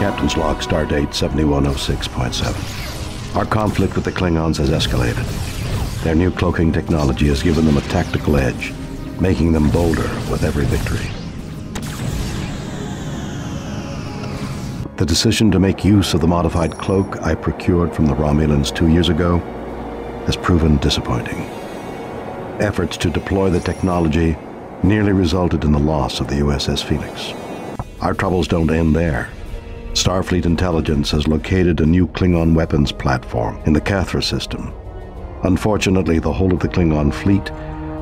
Captain's log, stardate 7106.7. Our conflict with the Klingons has escalated. Their new cloaking technology has given them a tactical edge, making them bolder with every victory. The decision to make use of the modified cloak I procured from the Romulans 2 years ago has proven disappointing. Efforts to deploy the technology nearly resulted in the loss of the USS Phoenix. Our troubles don't end there. Starfleet intelligence has located a new Klingon weapons platform in the Cathra system. Unfortunately, the whole of the Klingon fleet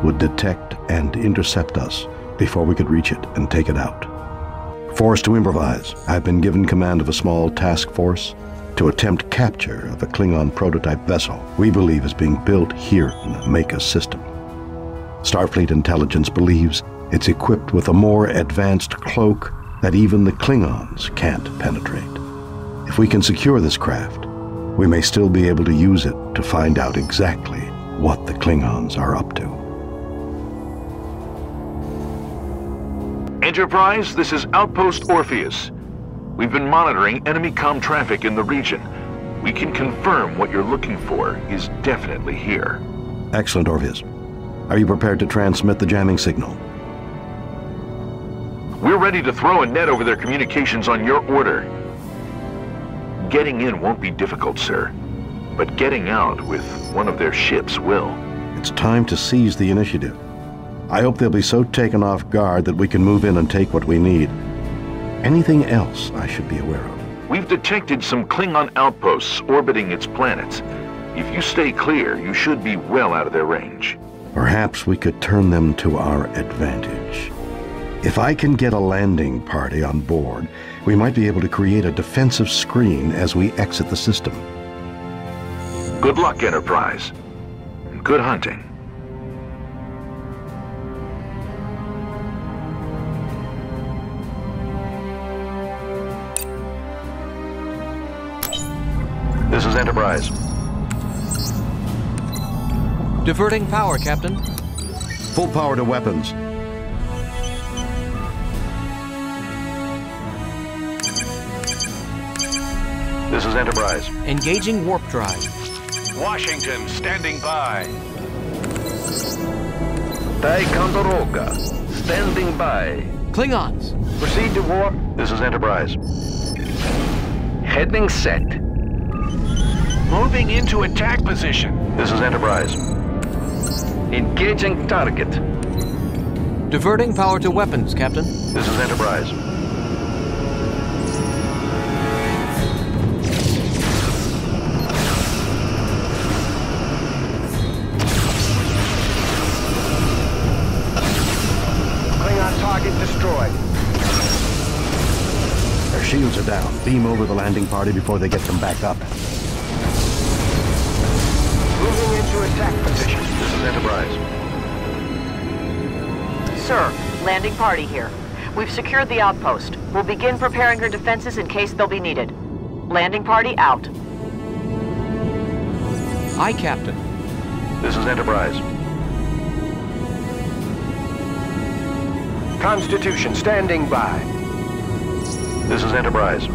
would detect and intercept us before we could reach it and take it out. Forced to improvise, I've been given command of a small task force to attempt capture of a Klingon prototype vessel we believe is being built here in the Maka system. Starfleet intelligence believes it's equipped with a more advanced cloak that even the Klingons can't penetrate. If we can secure this craft, we may still be able to use it to find out exactly what the Klingons are up to. Enterprise, this is Outpost Orpheus. We've been monitoring enemy comm traffic in the region. We can confirm what you're looking for is definitely here. Excellent, Orpheus. Are you prepared to transmit the jamming signal? We're ready to throw a net over their communications on your order. Getting in won't be difficult, sir. But getting out with one of their ships will. It's time to seize the initiative. I hope they'll be so taken off guard that we can move in and take what we need. Anything else I should be aware of? We've detected some Klingon outposts orbiting its planets. If you stay clear, you should be well out of their range. Perhaps we could turn them to our advantage. If I can get a landing party on board, we might be able to create a defensive screen as we exit the system. Good luck, Enterprise. And good hunting. This is Enterprise. Diverting power, Captain. Full power to weapons. This is Enterprise. Engaging warp drive. Washington, standing by. Ticonderoga, standing by. Klingons. Proceed to warp. This is Enterprise. Heading set. Moving into attack position. This is Enterprise. Engaging target. Diverting power to weapons, Captain. This is Enterprise. Klingon target destroyed. Their shields are down. Beam over the landing party before they get them back up. Moving into attack position. This is Enterprise. Sir, landing party here. We've secured the outpost. We'll begin preparing her defenses in case they'll be needed. Landing party out. Aye, Captain. This is Enterprise. Constitution, standing by. This is Enterprise.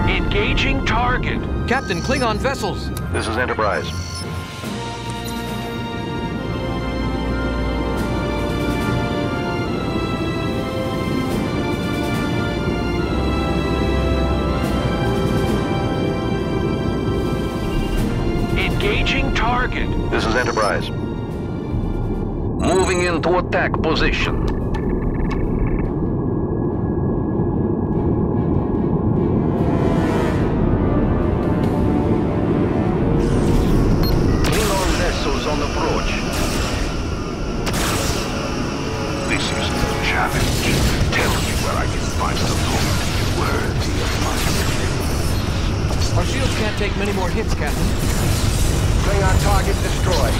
Engaging target. Captain, Klingon vessels. This is Enterprise. Engaging target. This is Enterprise. Moving into attack position. Klingon vessels on approach. This is the challenge. Tell me where I can find an opponent worthy of my defense. Our shields can't take many more hits, Captain. Klingon target destroyed.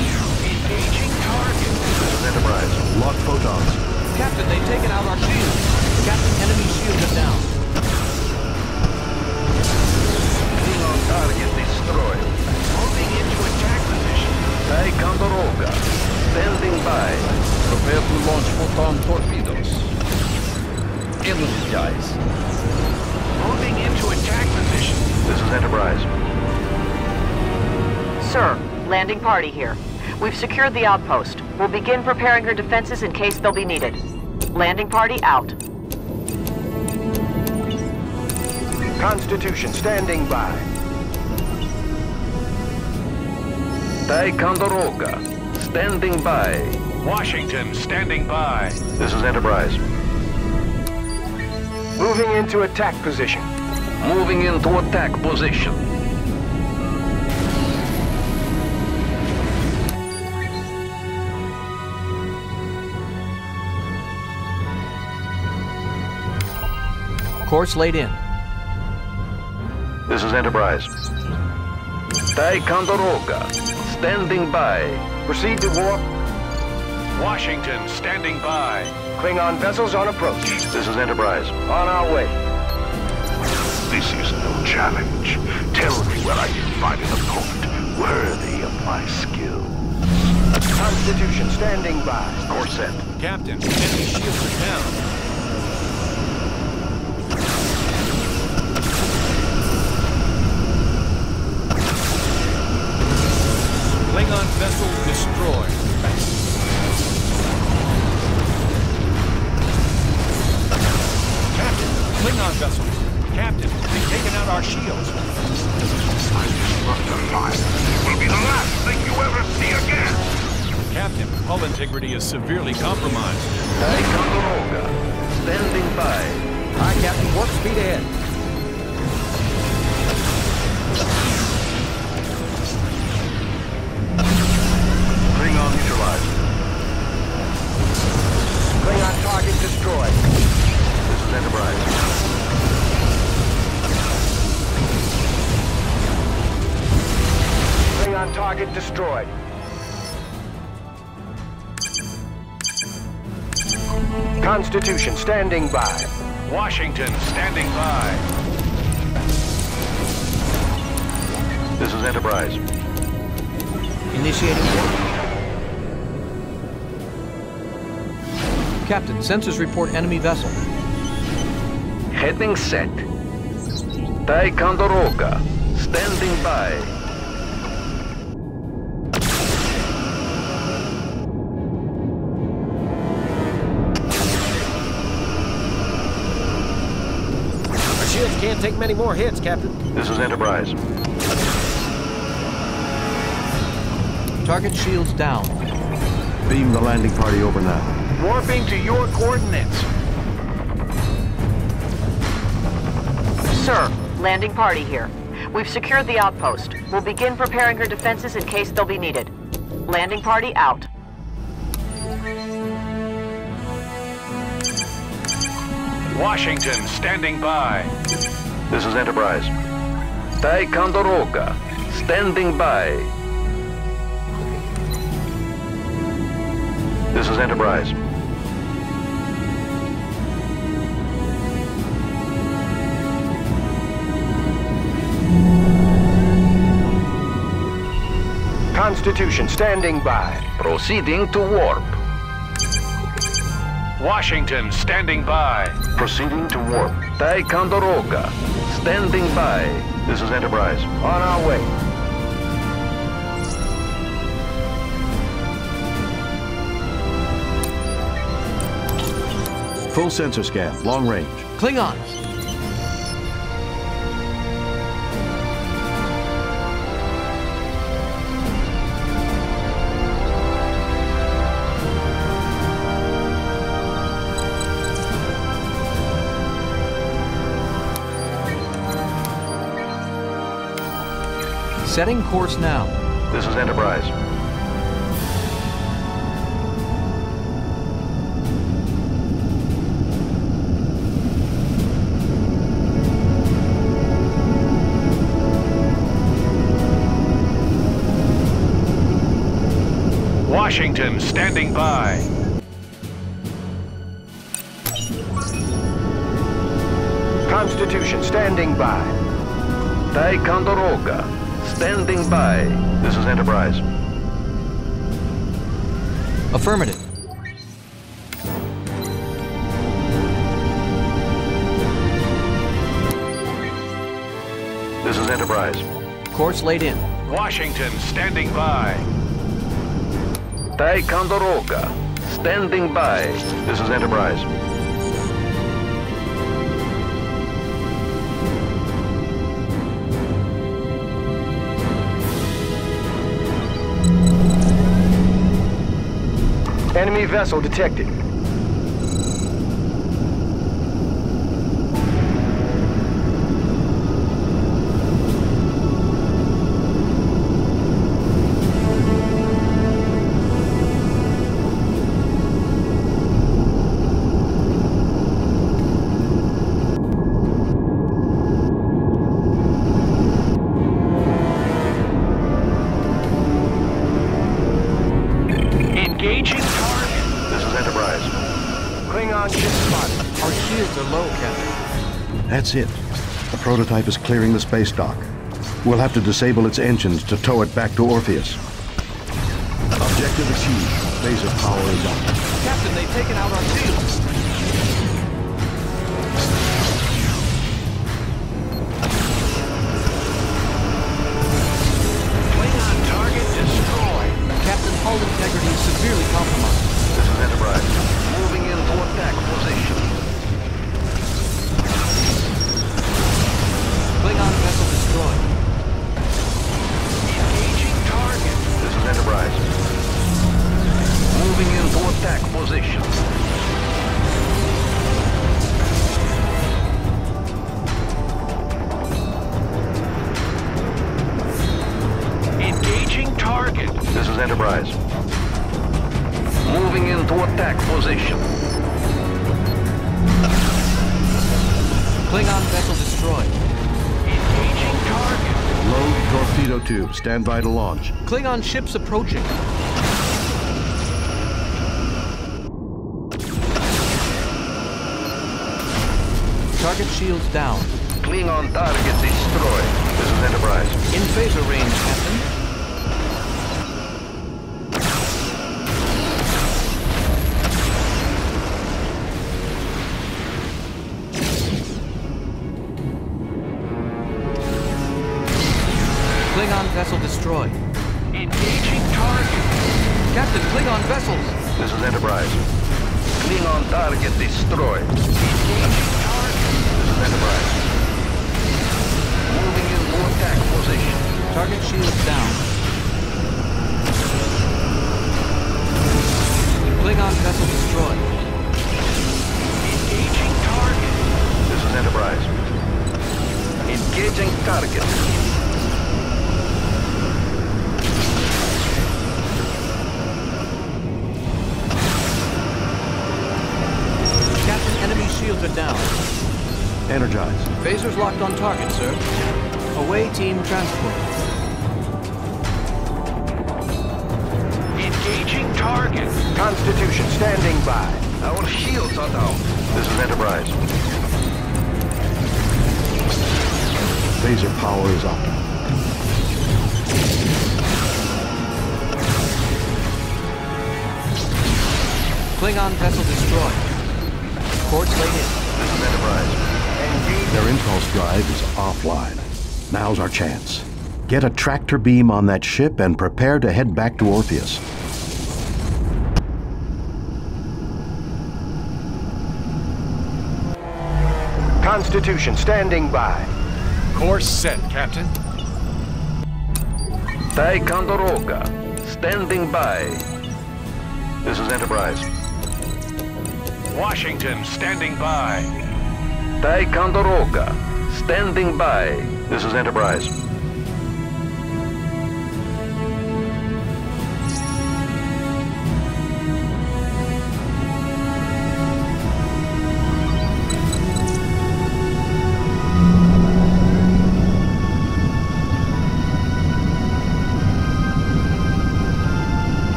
Engaging target. This is Enterprise. Lock photons. Captain, they've taken out our shield. Captain, enemy shield is down. Being on target destroyed. Moving into attack position. Ticonderoga. Standing by. Prepare to launch photon torpedoes. Energize. Moving into attack position. This is Enterprise. Sir, landing party here. We've secured the outpost. We'll begin preparing her defenses in case they'll be needed. Landing party out. Constitution standing by. Ticonderoga. Standing by. Washington standing by. This is Enterprise. Moving into attack position. Moving into attack position. Course laid in. This is Enterprise. Ticonderoga. Standing by. Proceed to warp. Washington standing by. Klingon vessels on approach. This is Enterprise. On our way. This is no challenge. Tell me where I can find an opponent worthy of my skill. Constitution standing by. Course set. Captain, enemy shields are down. Klingon vessel destroyed. Captain, Klingon vessels. Captain, they've taken out our shields. I disrupt the fire. It will be the last thing you ever see again. Captain, hull integrity is severely compromised. Ticonderoga. Standing by. Aye, Captain. Warp speed ahead. Klingon neutralized. Klingon target destroyed. This is Enterprise. Klingon target destroyed. Constitution standing by. Washington standing by. This is Enterprise. Initiating warp. Captain, sensors report enemy vessel. Heading set. Ticonderoga. Standing by. Our shields can't take many more hits, Captain. This is Enterprise. Target shields down. Beam the landing party over now. Warping to your coordinates. Sir, landing party here. We've secured the outpost. We'll begin preparing her defenses in case they'll be needed. Landing party out. Washington standing by. This is Enterprise. Ticonderoga. Standing by. This is Enterprise. Constitution standing by. Proceeding to warp. Washington standing by. Proceeding to warp. Ticonderoga. Standing by. This is Enterprise. On our way. Full sensor scan, long range. Klingons. Setting course now. This is Enterprise. Washington standing by. Constitution standing by. Ticonderoga, standing by. This is Enterprise. Affirmative. This is Enterprise. Course laid in. Washington, standing by. Ticonderoga, standing by. This is Enterprise. Enemy vessel detected. Engaging target. This is Enterprise. Klingon ship spotted. Our shields are low, Captain. That's it. The prototype is clearing the space dock. We'll have to disable its engines to tow it back to Orpheus. Objective achieved. Laser power is up. Captain, they've taken out our shields. Klingon target destroyed. Captain, hull integrity is severely compromised. This is Enterprise. Moving into attack position. Klingon vessel destroyed. Engaging target. This is Enterprise. Moving into attack position. Engaging target. This is Enterprise. Moving into attack position. Klingon vessel destroyed. Engaging target. Load torpedo tube. Stand by to launch. Klingon ships approaching. Target shields down. Klingon target destroyed. This is Enterprise. In phaser range, Captain. Klingon vessel destroyed. Engaging target. Captain, Klingon vessels. This is Enterprise. Klingon target destroyed. Engaging target. This is Enterprise. Moving into attack position. Target shields down. Klingon vessel destroyed. Engaging target. This is Enterprise. Engaging target. Captain, enemy shields are down. Energize. Phasers locked on target, sir. Away team transport. Engaging target. Constitution standing by. Our shields are down. This is Enterprise. Phaser power is up. Klingon vessel destroyed. Ports laid in. This is Enterprise. Their impulse drive is offline. Now's our chance. Get a tractor beam on that ship and prepare to head back to Orpheus. Constitution standing by. Course set, Captain. Ticonderoga, standing by. This is Enterprise. Washington standing by. Ticonderoga, standing by. This is Enterprise.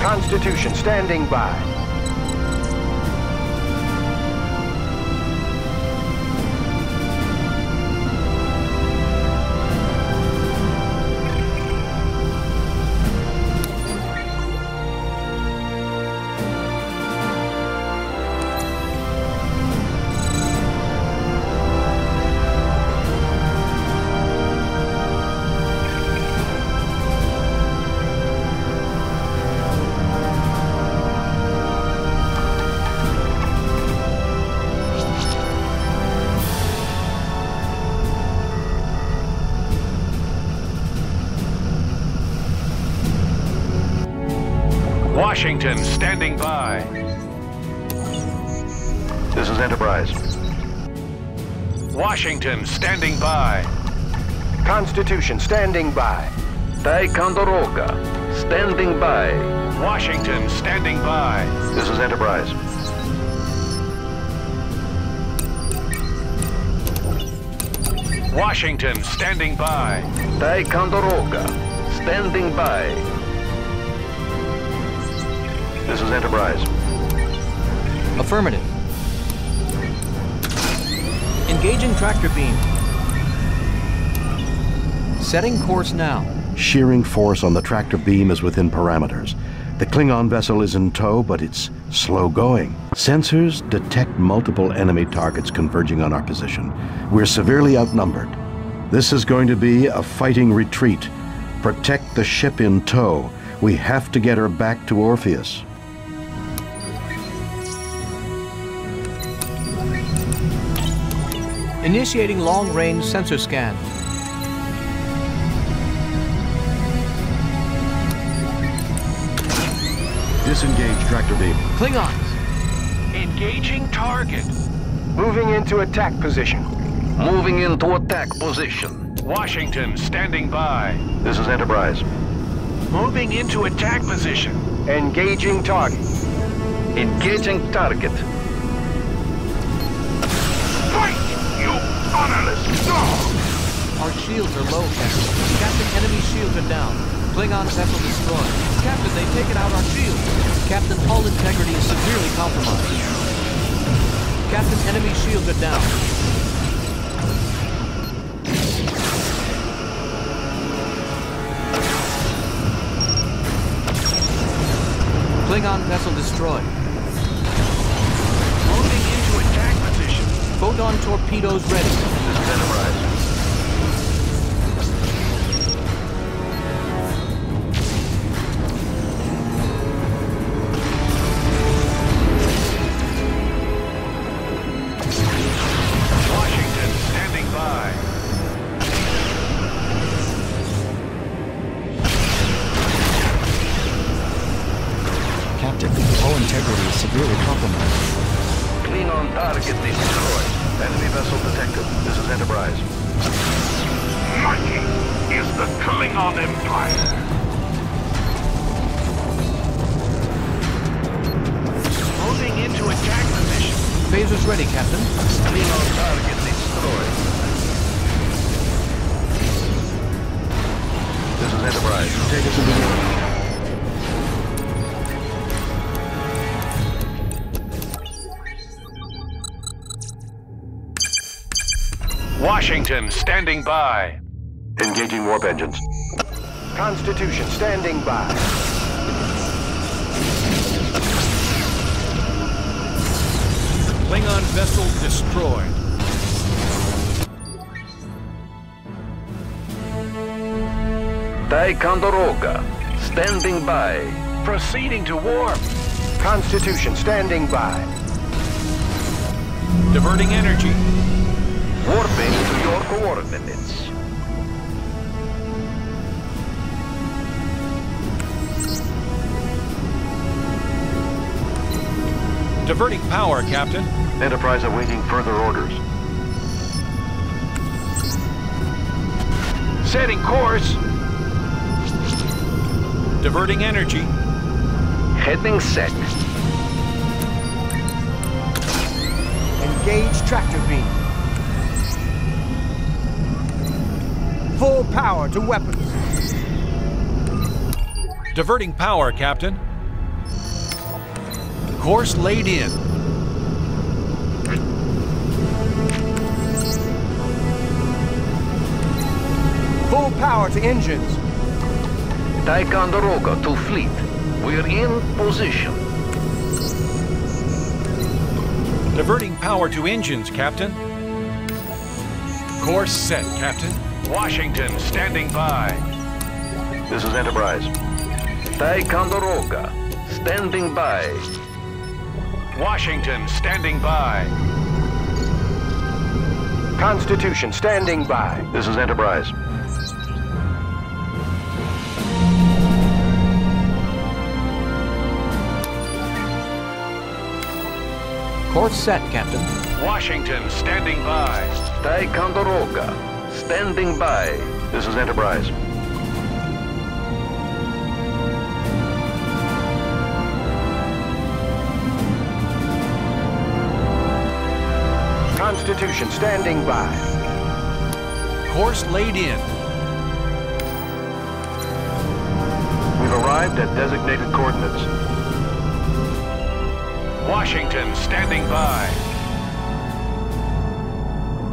Constitution standing by. Washington, standing by. This is Enterprise. Washington, standing by. Constitution, standing by. Ticonderoga, standing by. Washington, standing by. This is Enterprise. Washington, standing by. Ticonderoga, standing by. This is Enterprise. Affirmative. Engaging tractor beam. Setting course now. Shearing force on the tractor beam is within parameters. The Klingon vessel is in tow, but it's slow going. Sensors detect multiple enemy targets converging on our position. We're severely outnumbered. This is going to be a fighting retreat. Protect the ship in tow. We have to get her back to Orpheus. Initiating long-range sensor scan. Disengage tractor beam. Klingons! Engaging target. Moving into attack position. Moving into attack position. Washington, standing by. This is Enterprise. Moving into attack position. Engaging target. Engaging target. Fight, you honorless dog! Our shields are low, Captain. Captain, enemy shields are down. Klingon vessel destroyed. Captain, they've taken out our shields. Captain, hull integrity is severely compromised. Captain, enemy shields are down. Klingon vessel destroyed. Moving into attack position. Photon torpedoes ready. This is Enterprise. Washington, standing by. Captain, hull integrity is severely compromised. Klingon target destroyed. Enemy vessel detected. This is Enterprise. Mighty is the Klingon Empire. Moving into attack position. Phasers ready, Captain. Klingon target destroyed. This is Enterprise. Take us into the... Washington, standing by. Engaging warp engines. Constitution, standing by. Klingon vessel destroyed. Ticonderoga, standing by. Proceeding to warp. Constitution, standing by. Diverting energy. Warping to your coordinates. Diverting power, Captain. Enterprise awaiting further orders. Setting course. Diverting energy. Heading set. Engage tractor beam. Full power to weapons. Diverting power, Captain. Course laid in. Full power to engines. Ticonderoga to fleet. We're in position. Diverting power to engines, Captain. Course set, Captain. Washington, standing by. This is Enterprise. Ticonderoga, standing by. Washington, standing by. Constitution, standing by. This is Enterprise. Course set, Captain. Washington, standing by. Ticonderoga, standing by. This is Enterprise. Constitution, standing by. Course laid in. We've arrived at designated coordinates. Washington, standing by.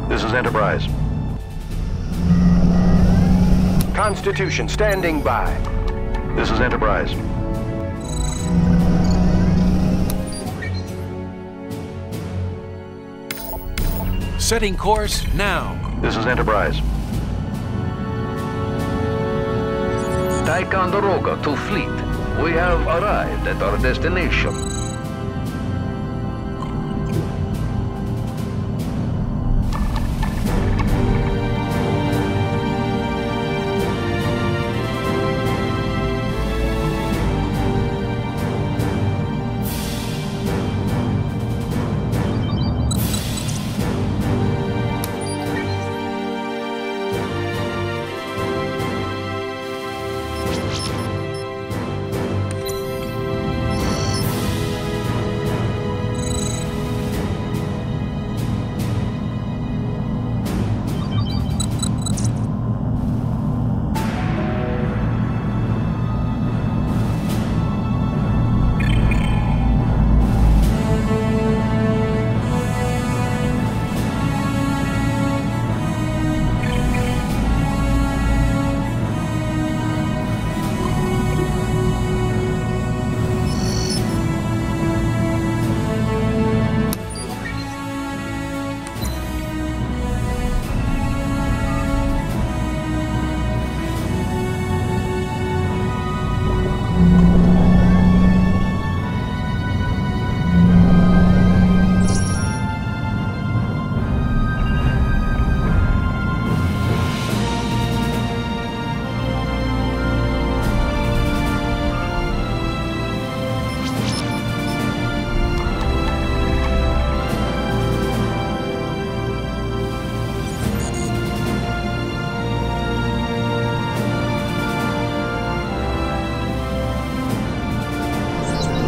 This is Enterprise. Constitution, standing by. This is Enterprise. Setting course now. This is Enterprise. Ticonderoga to fleet. We have arrived at our destination.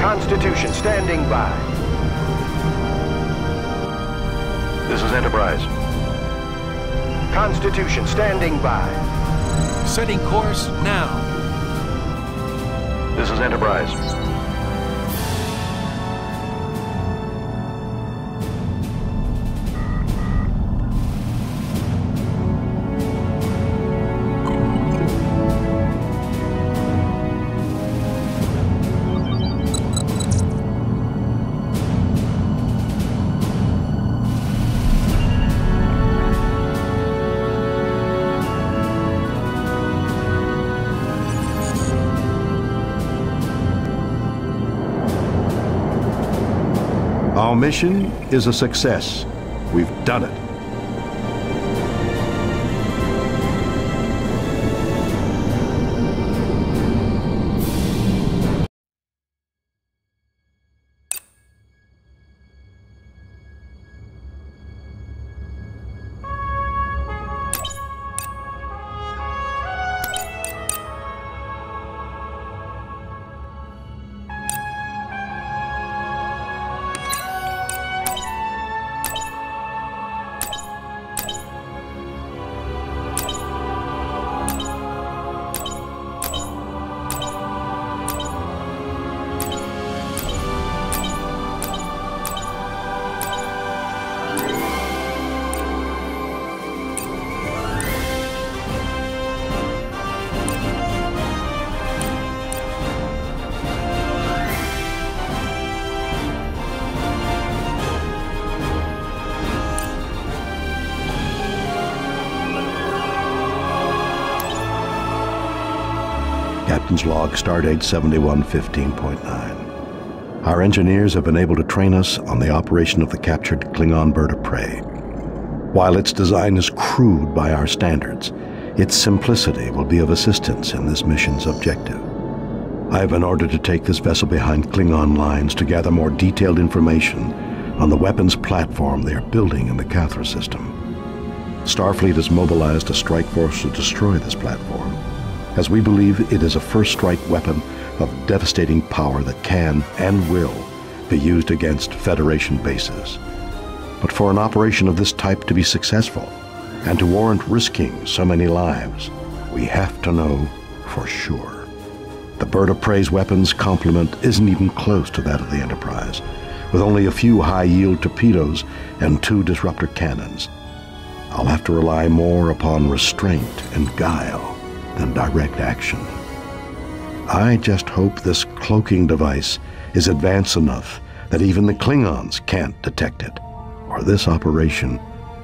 Constitution, standing by. This is Enterprise. Constitution, standing by. Setting course now. This is Enterprise. Our mission is a success. We've done it. Captain's log, stardate 7115.9. Our engineers have been able to train us on the operation of the captured Klingon bird of prey. While its design is crude by our standards, its simplicity will be of assistance in this mission's objective. I have been ordered to take this vessel behind Klingon lines to gather more detailed information on the weapons platform they are building in the Cathra system. Starfleet has mobilized a strike force to destroy this platform, as we believe it is a first-strike weapon of devastating power that can and will be used against Federation bases. But for an operation of this type to be successful, and to warrant risking so many lives, we have to know for sure. The Bird of Prey's weapons complement isn't even close to that of the Enterprise, with only a few high-yield torpedoes and 2 disruptor cannons. I'll have to rely more upon restraint and guile than direct action. I just hope this cloaking device is advanced enough that even the Klingons can't detect it, or this operation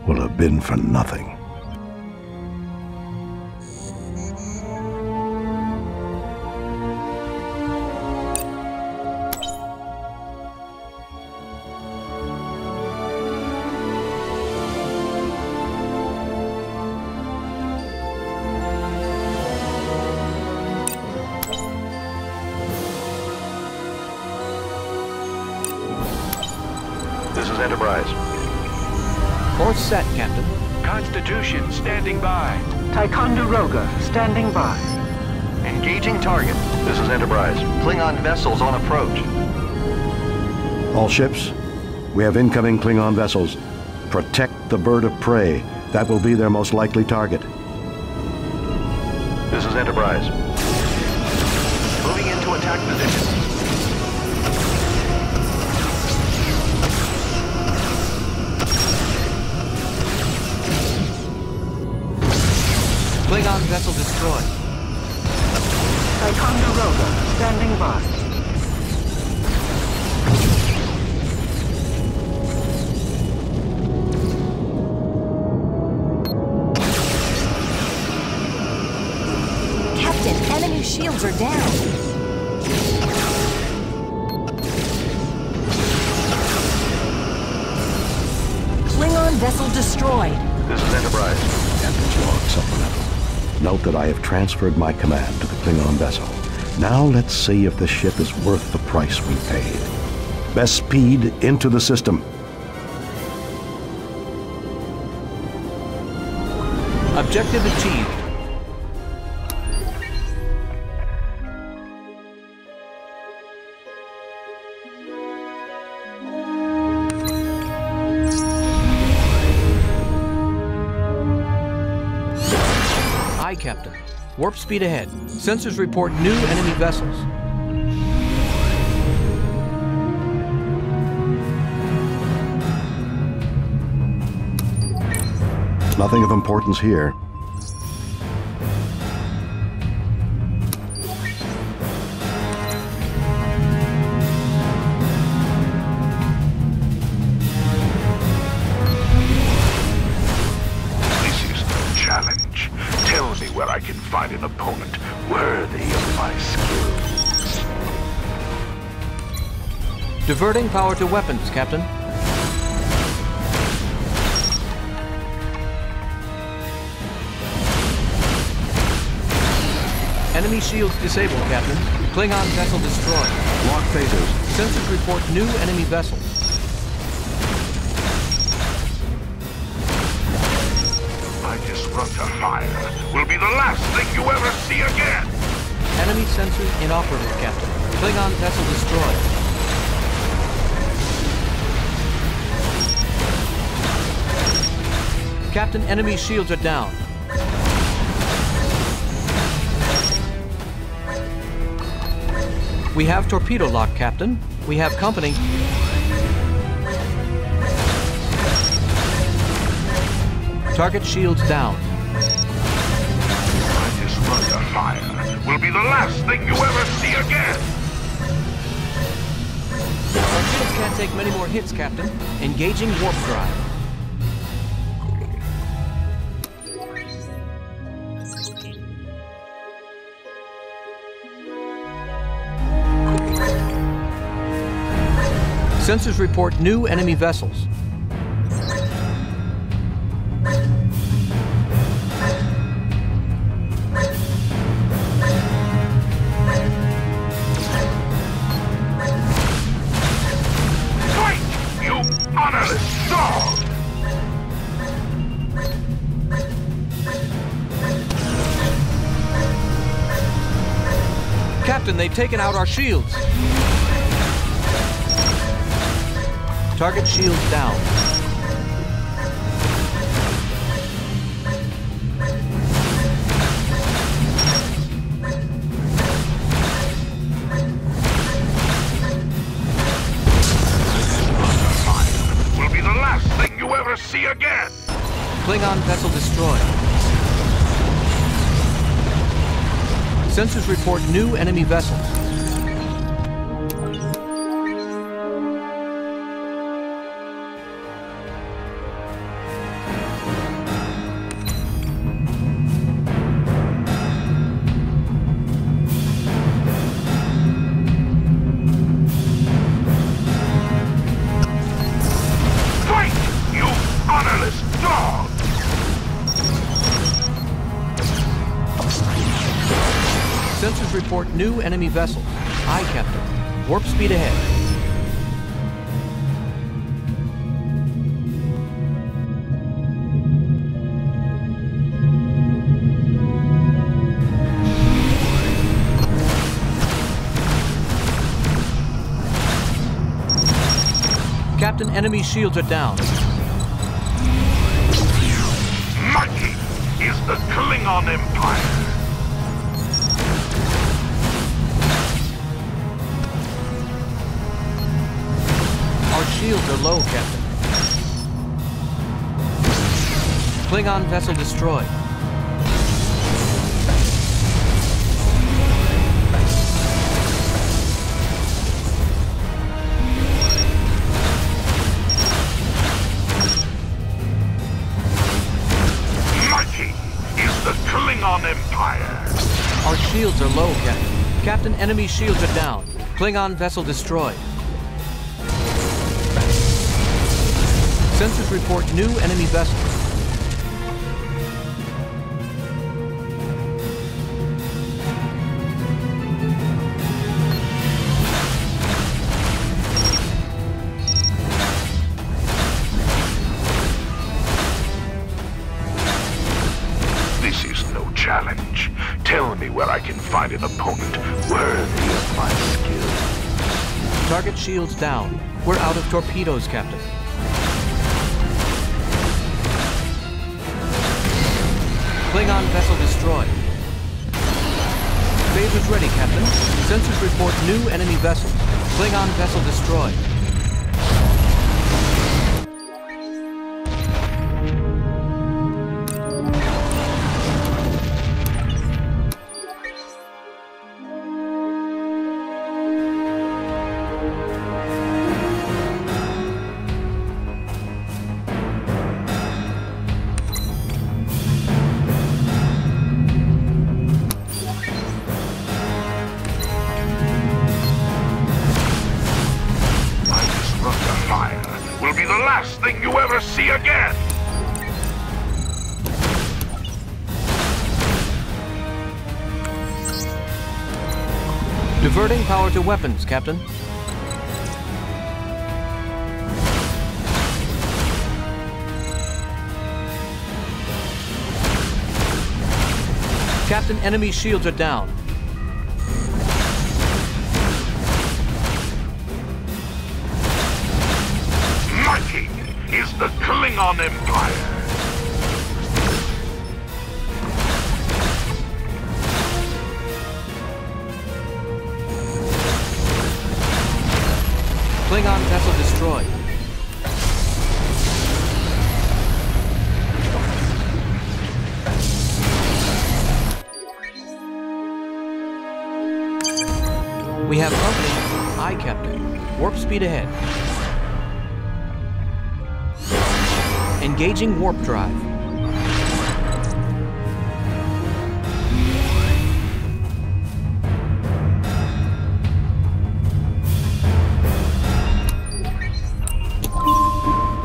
will have been for nothing. This is Enterprise. Course set, Captain. Constitution standing by. Ticonderoga standing by. Engaging target. This is Enterprise. Klingon vessels on approach. All ships, we have incoming Klingon vessels. Protect the Bird of Prey. That will be their most likely target. This is Enterprise. Moving into attack position. Klingon vessel destroyed. Ticonderoga standing by. Captain, enemy shields are down. Klingon vessel destroyed. This is Enterprise. Captain's log supplemental. Note that I have transferred my command to the Klingon vessel. Now let's see if the ship is worth the price we paid. Best speed into the system. Objective achieved. Aye, Captain. Warp speed ahead. Sensors report new enemy vessels. Nothing of importance here. This is no challenge. Tell me where I can find an opponent worthy of my skills. Diverting power to weapons, Captain. Enemy shields disabled, Captain. Klingon vessel destroyed. Lock phasers. Sensors report new enemy vessels. My disruptor fire will be the last thing you ever see again! Enemy sensors inoperative, Captain. Klingon vessel destroyed. Captain, enemy shields are down. We have torpedo lock, Captain. We have company. Target shields down. My disruptor fire will be the last thing you ever see again! Our shields can't take many more hits, Captain. Engaging warp drive. Sensors report new enemy vessels. Wait! You Captain, they've taken out our shields. Target shields down. Will be the last thing you ever see again. Klingon vessel destroyed. Sensors report new enemy vessels. Fight, you honorless dog! Sensors report new enemy vessels. Aye, Captain. Warp speed ahead. Captain, enemy shields are down. Mighty is the Klingon Empire. Our shields are low, Captain. Klingon vessel destroyed. Mighty is the Klingon Empire. Our shields are low, Captain. Captain, enemy shields are down. Klingon vessel destroyed. Sensors report new enemy vessels. This is no challenge. Tell me where I can find an opponent worthy of my skill. Target shields down. We're out of torpedoes, Captain. Klingon vessel destroyed. Phasers ready, Captain. Sensors report new enemy vessels. Klingon vessel destroyed. Will be the last thing you ever see again! Diverting power to weapons, Captain. Captain, enemy shields are down. Mighty is the Klingon Empire. Klingon vessel destroyed. We have company. Aye, Captain. Warp speed ahead. Engaging warp drive.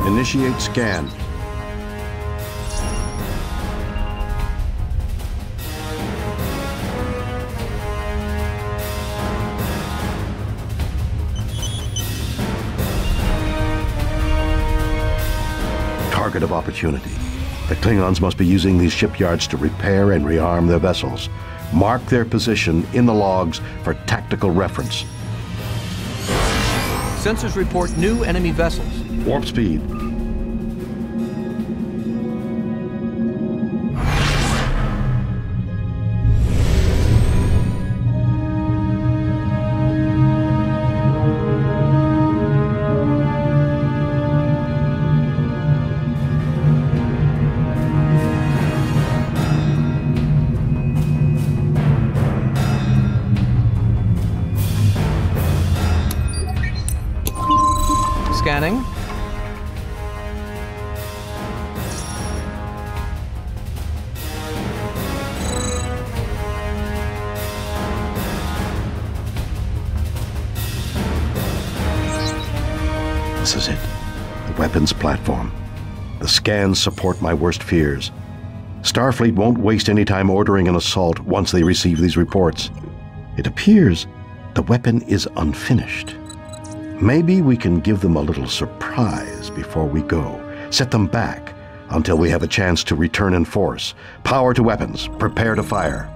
Initiate scan. Target of opportunity. The Klingons must be using these shipyards to repair and rearm their vessels. Mark their position in the logs for tactical reference. Sensors report new enemy vessels. Warp speed. Scanning. This is it. The weapons platform. The scans support my worst fears. Starfleet won't waste any time ordering an assault once they receive these reports. It appears the weapon is unfinished. Maybe we can give them a little surprise before we go. Set them back until we have a chance to return in force. Power to weapons. Prepare to fire.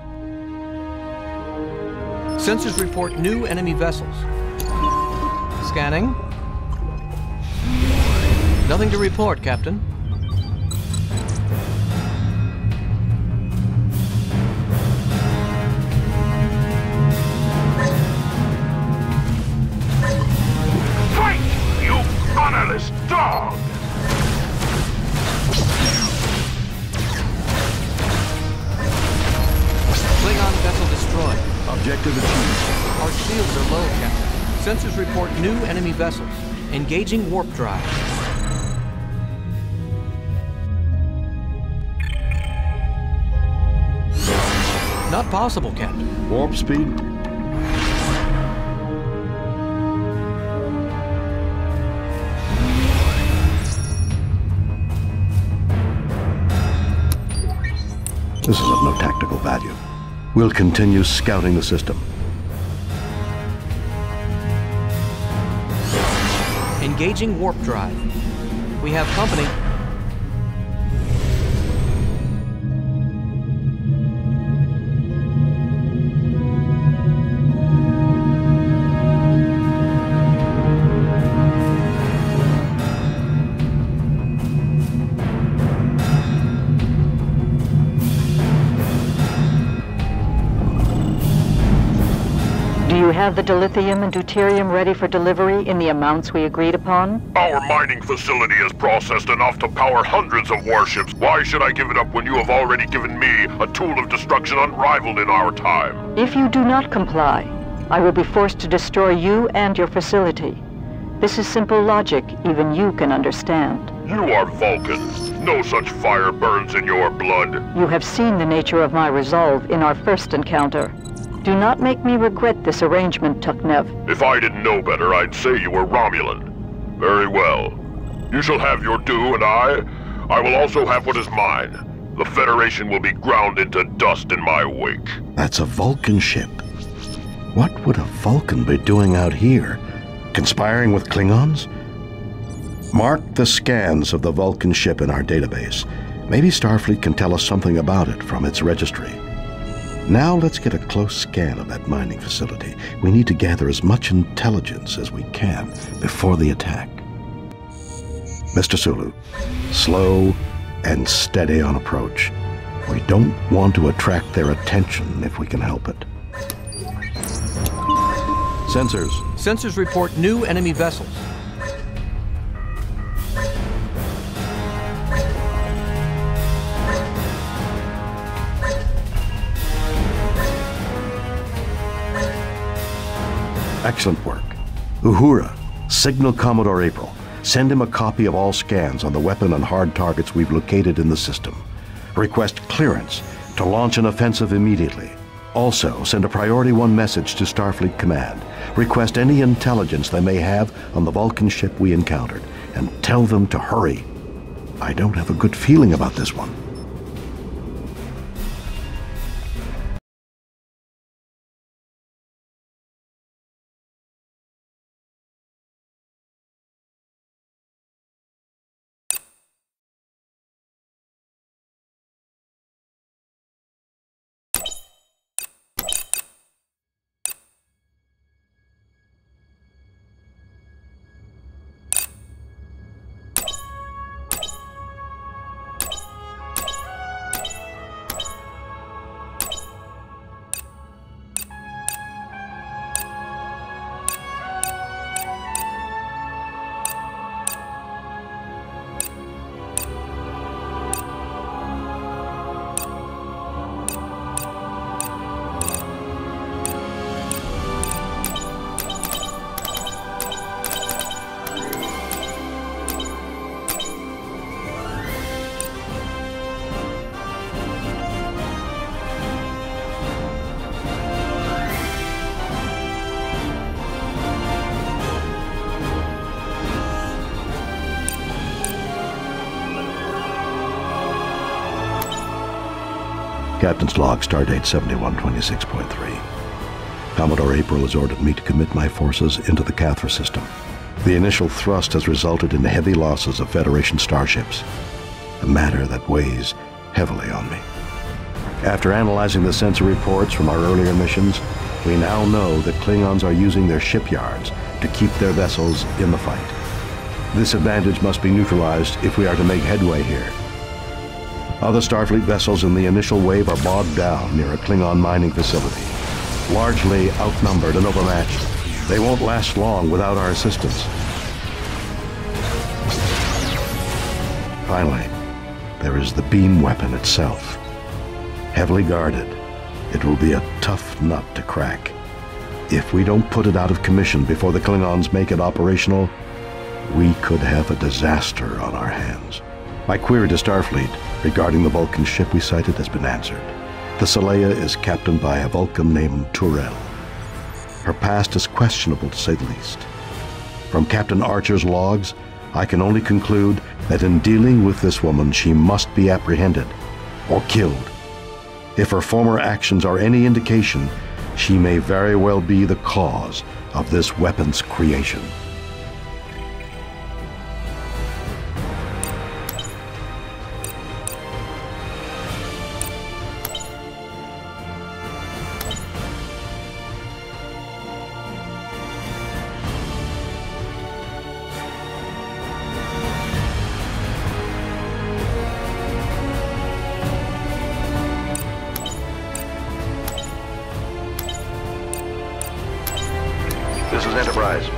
Sensors report new enemy vessels. Scanning. Nothing to report, Captain. Honorless dog! Klingon vessel destroyed. Objective achieved. Our shields are low, Captain. Sensors report new enemy vessels. Engaging warp drive. Not possible, Captain. Warp speed. This is of no tactical value. We'll continue scouting the system. Engaging warp drive. We have company. Have the dilithium and deuterium ready for delivery in the amounts we agreed upon? Our mining facility has processed enough to power hundreds of warships. Why should I give it up when you have already given me a tool of destruction unrivaled in our time? If you do not comply, I will be forced to destroy you and your facility. This is simple logic even you can understand. You are Vulcan. No such fire burns in your blood. You have seen the nature of my resolve in our first encounter. Do not make me regret this arrangement, Tuknev. If I didn't know better, I'd say you were Romulan. Very well. You shall have your due, and I will also have what is mine. The Federation will be ground into dust in my wake. That's a Vulcan ship. What would a Vulcan be doing out here? Conspiring with Klingons? Mark the scans of the Vulcan ship in our database. Maybe Starfleet can tell us something about it from its registry. Now let's get a close scan of that mining facility. We need to gather as much intelligence as we can before the attack. Mr. Sulu, slow and steady on approach. We don't want to attract their attention if we can help it. Sensors. Sensors report new enemy vessels. Excellent work. Uhura, signal Commodore April. Send him a copy of all scans on the weapon and hard targets we've located in the system. Request clearance to launch an offensive immediately. Also, send a Priority 1 message to Starfleet Command. Request any intelligence they may have on the Vulcan ship we encountered, and tell them to hurry. I don't have a good feeling about this one. Captain's log, stardate 7126.3. Commodore April has ordered me to commit my forces into the Cathra system. The initial thrust has resulted in heavy losses of Federation starships, a matter that weighs heavily on me. After analyzing the sensor reports from our earlier missions, we now know that Klingons are using their shipyards to keep their vessels in the fight. This advantage must be neutralized if we are to make headway here. Other Starfleet vessels in the initial wave are bogged down near a Klingon mining facility. Largely outnumbered and overmatched, they won't last long without our assistance. Finally, there is the beam weapon itself. Heavily guarded, it will be a tough nut to crack. If we don't put it out of commission before the Klingons make it operational, we could have a disaster on our hands. My query to Starfleet regarding the Vulcan ship we sighted has been answered. The Saleya is captained by a Vulcan named Turel. Her past is questionable, to say the least. From Captain Archer's logs, I can only conclude that in dealing with this woman, she must be apprehended or killed. If her former actions are any indication, she may very well be the cause of this weapon's creation. This is Enterprise.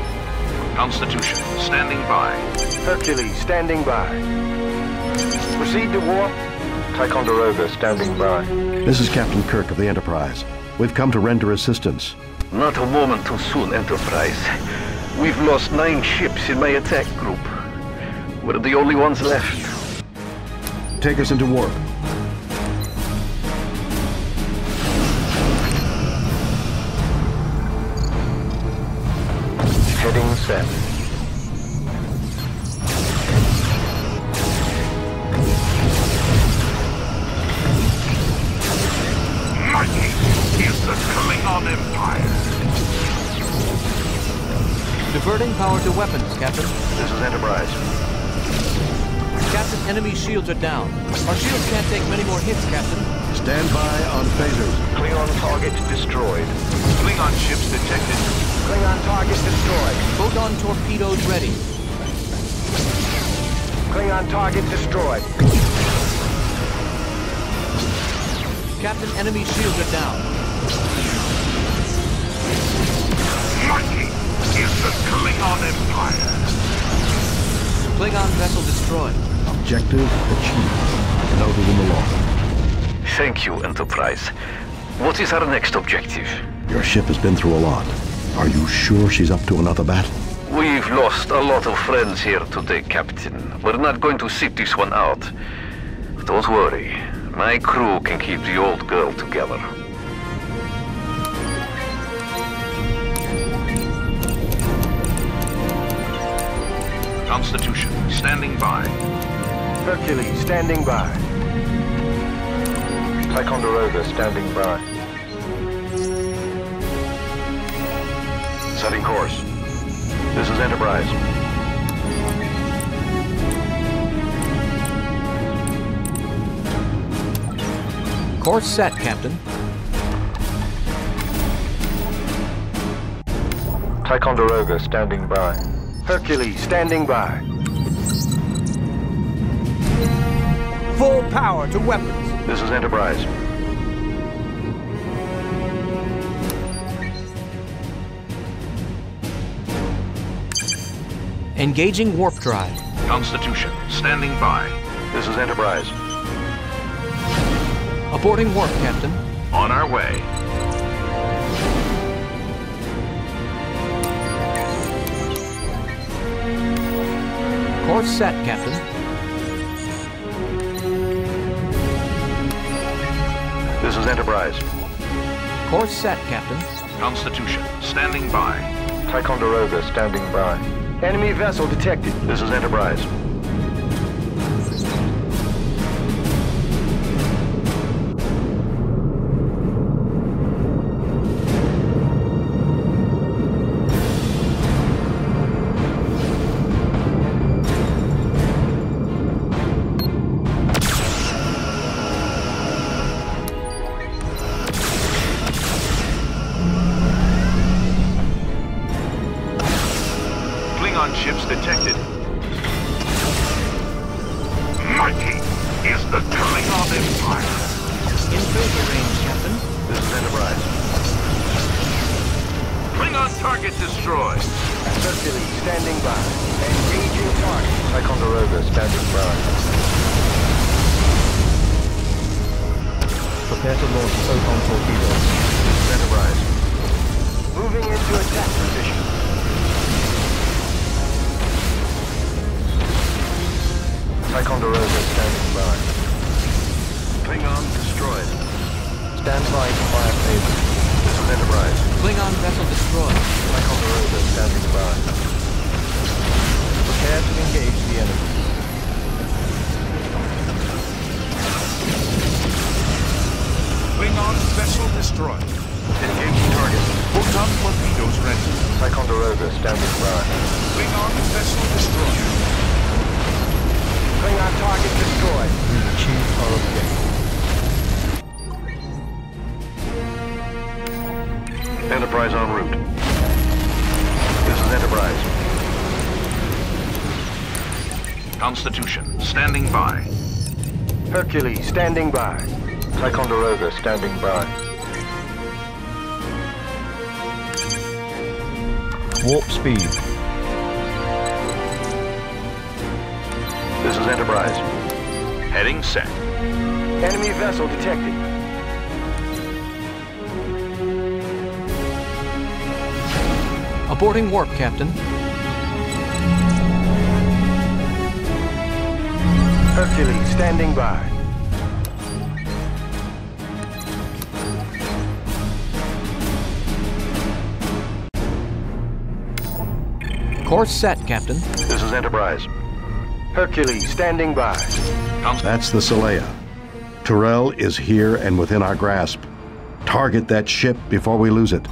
Constitution, standing by. Hercules, standing by. Proceed to warp. Ticonderoga, standing by. This is Captain Kirk of the Enterprise. We've come to render assistance. Not a moment too soon, Enterprise. We've lost 9 ships in my attack group. We're the only ones left. Take us into warp. Heading set. Mighty is the Klingon Empire. Diverting power to weapons, Captain. This is Enterprise. Captain, enemy shields are down. Our shields can't take many more hits, Captain. Stand by on phasers. Klingon target destroyed. Klingon ships detected. Klingon target destroyed. Photon torpedoes ready. Klingon target destroyed. Captain, enemy shields are down. Mighty is the Klingon Empire. Klingon vessel destroyed. Objective achieved. Noted in the log. Thank you, Enterprise. What is our next objective? Your ship has been through a lot. Are you sure she's up to another battle? We've lost a lot of friends here today, Captain. We're not going to sit this one out. Don't worry. My crew can keep the old girl together. Constitution, standing by. Hercules, standing by. Ticonderoga, standing by. Setting course. This is Enterprise. Course set, Captain. Ticonderoga, standing by. Hercules, standing by. Full power to weapons. This is Enterprise. Engaging warp drive. Constitution, standing by. This is Enterprise. Aborting warp, Captain. On our way. Course set, Captain. This is Enterprise. Course set, Captain. Constitution, standing by. Ticonderoga, standing by. Enemy vessel detected. This is Enterprise. Enterprise. Klingon target destroyed. Hercules standing by. Engaging target. Ticonderoga standing by. Prepare to launch photon torpedoes. Enterprise. Moving into attack position. Ticonderoga standing by. Klingon destroyed. Stand by to fire phaser. This is Enterprise. Klingon vessel destroyed. Ticonderoga standing by. Prepare to engage the enemy. Klingon vessel destroyed. Engaging target. Photon torpedoes ready. Ticonderoga standing by. Klingon vessel destroyed. Klingon target destroyed. We've achieved our objective. Enterprise en route. This is Enterprise. Constitution, standing by. Hercules standing by. Ticonderoga standing by. Warp speed. This is Enterprise. Heading set. Enemy vessel detected. Aborting warp, Captain. Hercules standing by. Course set, Captain. This is Enterprise. Hercules standing by. That's the Saleya. Tyrell is here and within our grasp. Target that ship before we lose it.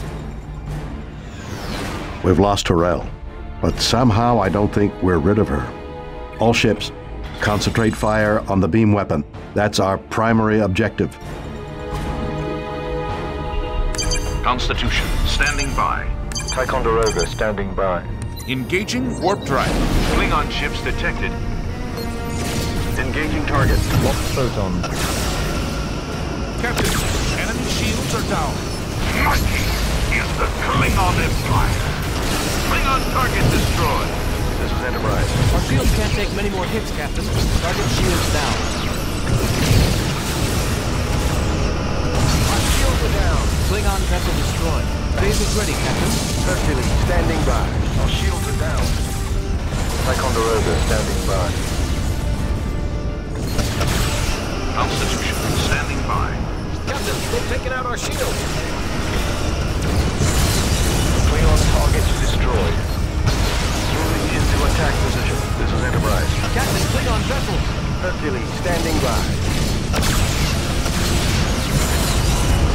We've lost Tyrell, but somehow I don't think we're rid of her. All ships, concentrate fire on the beam weapon. That's our primary objective. Constitution, standing by. Ticonderoga standing by. Engaging warp drive. Klingon ships detected. Engaging target. Lock photon. Captain, enemy shields are down. Mighty is the Klingon Empire. Klingon target destroyed. This is Enterprise. Our shields can't take many more hits, Captain. Target shields down. Our shields are down. Klingon vessel destroyed. Phasers ready, Captain. Hercules standing by. Our shields are down. Ticonderoga standing by. Constitution, standing by. Captain, they've taken out our shields. Klingon targets destroyed. Moving into attack position. This is Enterprise. Captain, Klingon vessels. Hercules standing by.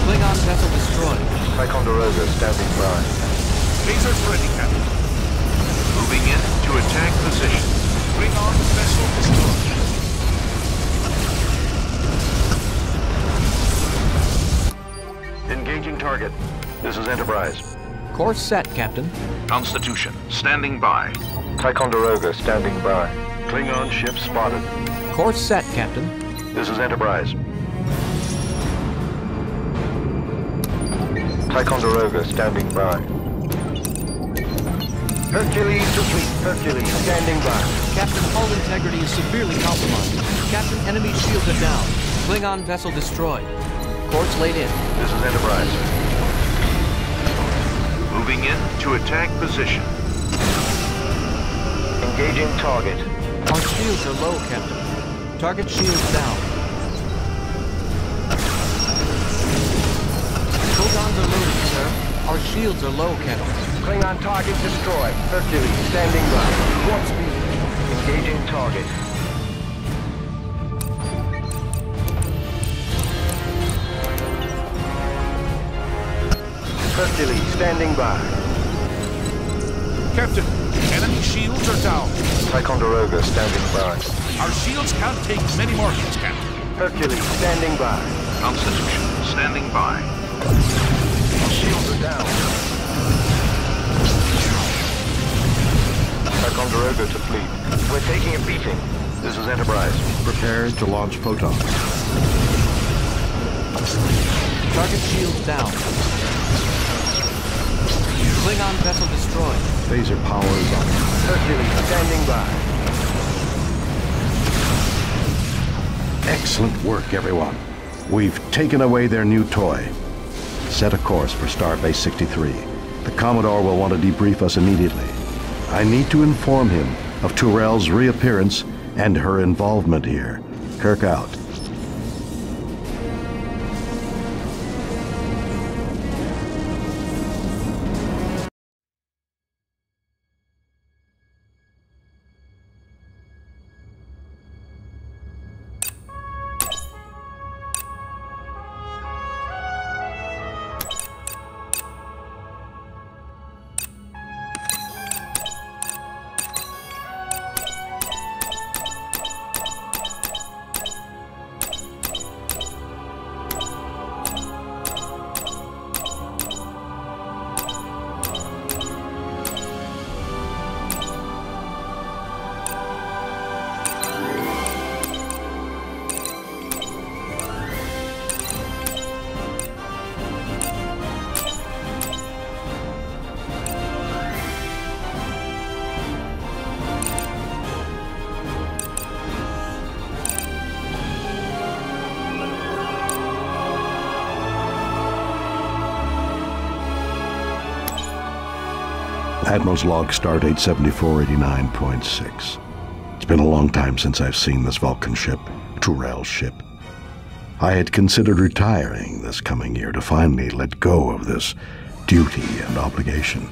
Klingon vessel destroyed. Ticonderoga standing by. Phasers ready, Captain. Moving in to attack position. Klingon vessel destroyed. Engaging target. This is Enterprise. Course set, Captain. Constitution, standing by. Ticonderoga standing by. Klingon ship spotted. Course set, Captain. This is Enterprise. Ticonderoga standing by. Hercules complete. Hercules standing by. Captain, hull integrity is severely compromised. Captain, enemy shields are down. Klingon vessel destroyed. Course laid in. This is Enterprise. Moving in to attack position. Engaging target. Our shields are low, Captain. Target shields down. Photons are loaded, sir. Our shields are low, Captain. Klingon target destroyed. Hercules standing by. Warp speed. Engaging target. Hercules standing by. Captain, enemy shields are down. Ticonderoga standing by. Our shields can't take many more hits, Captain. Hercules standing by. Constitution, standing by. Our shields are down. Ticonderoga to fleet. We're taking a beating. This is Enterprise. Prepare to launch photons. Target shields down. Klingon vessel destroyed. Phaser powers up. Hercules standing by. Excellent work, everyone. We've taken away their new toy. Set a course for Starbase 63. The Commodore will want to debrief us immediately. I need to inform him of Turel's reappearance and her involvement here. Kirk out. Admiral's log, stardate 7489.6. It's been a long time since I've seen this Vulcan ship, Turel's ship. I had considered retiring this coming year to finally let go of this duty and obligation.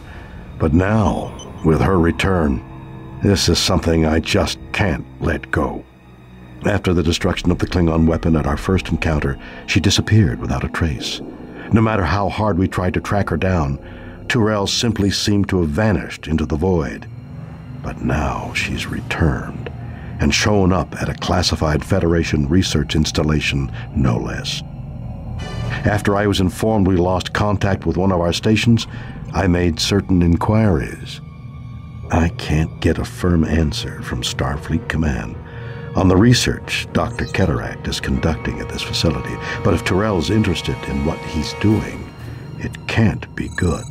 But now, with her return, this is something I just can't let go. After the destruction of the Klingon weapon at our first encounter, she disappeared without a trace. No matter how hard we tried to track her down, Turel simply seemed to have vanished into the void. But now she's returned and shown up at a classified Federation research installation, no less. After I was informed we lost contact with one of our stations, I made certain inquiries. I can't get a firm answer from Starfleet Command on the research Dr. Ketteract is conducting at this facility, but if Turel's interested in what he's doing, it can't be good.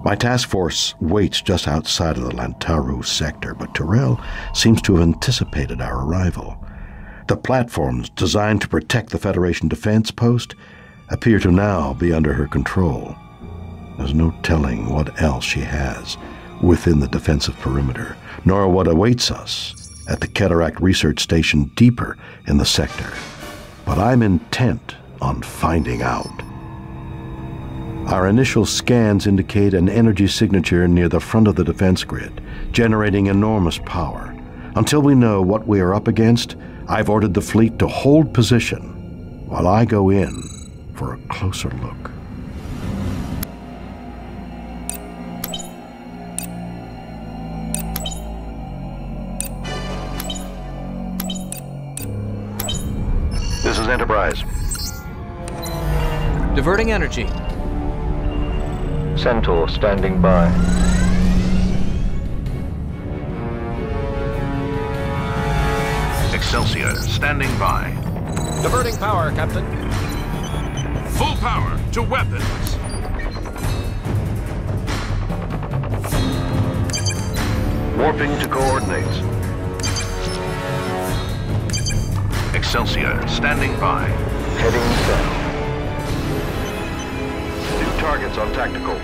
My task force waits just outside of the Lantaru sector, but Turel seems to have anticipated our arrival. The platforms designed to protect the Federation defense post appear to now be under her control. There's no telling what else she has within the defensive perimeter, nor what awaits us at the Ketteract research station deeper in the sector. But I'm intent on finding out. Our initial scans indicate an energy signature near the front of the defense grid, generating enormous power. Until we know what we are up against, I've ordered the fleet to hold position while I go in for a closer look. This is Enterprise. Diverting energy. Centaur standing by. Excelsior standing by. Diverting power, Captain. Full power to weapons. Warping to coordinates. Excelsior standing by. Heading south. New targets on tactical.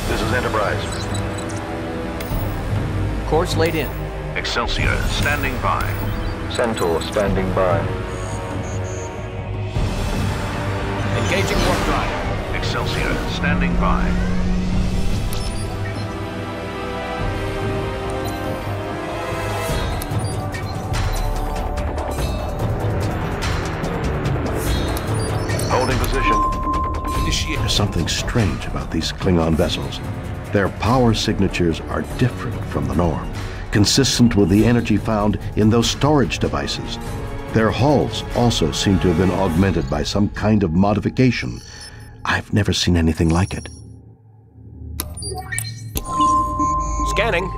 This is Enterprise. Course laid in. Excelsior standing by. Centaur standing by. Engaging warp drive. Excelsior standing by. Holding position. There's something strange about these Klingon vessels. Their power signatures are different from the norm, consistent with the energy found in those storage devices. Their hulls also seem to have been augmented by some kind of modification. I've never seen anything like it. Scanning.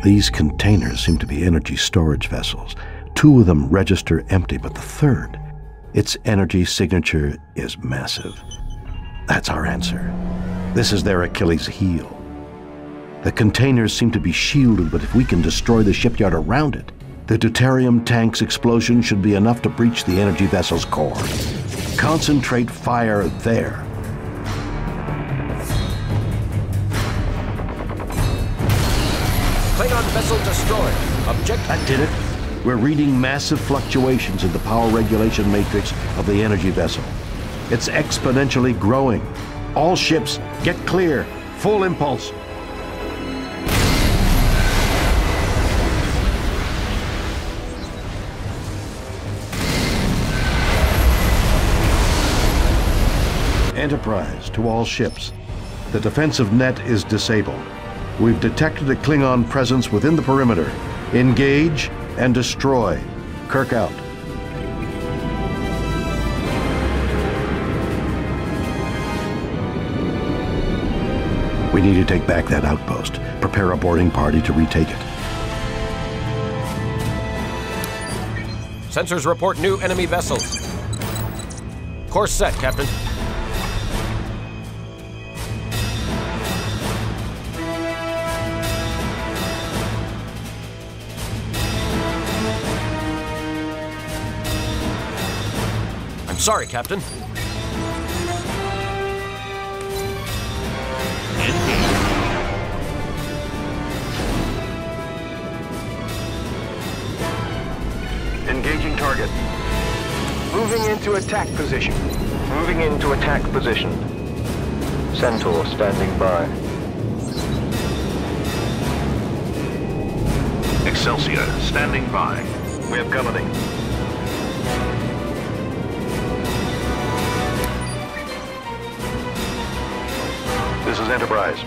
These containers seem to be energy storage vessels. Two of them register empty, but the third Its energy signature is massive. That's our answer. This is their Achilles heel. The containers seem to be shielded, but if we can destroy the shipyard around it, the deuterium tank's explosion should be enough to breach the energy vessel's core. Concentrate fire there. Klingon vessel destroyed. Object... That did it. We're reading massive fluctuations in the power regulation matrix of the energy vessel. It's exponentially growing. All ships, get clear. Full impulse. Enterprise, to all ships. The defensive net is disabled. We've detected a Klingon presence within the perimeter. Engage and destroy. Kirk out. We need to take back that outpost. Prepare a boarding party to retake it. Sensors report new enemy vessels. Course set, Captain. Sorry, Captain. Engaging target. Moving into attack position. Moving into attack position. Centaur standing by. Excelsior standing by. We have company. This is Enterprise.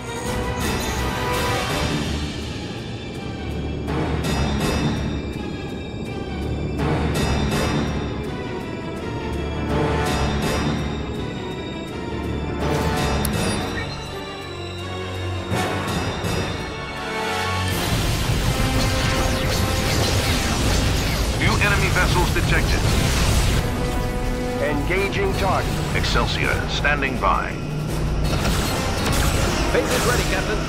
New enemy vessels detected. Engaging target. Excelsior standing by. Phasers ready, Captain.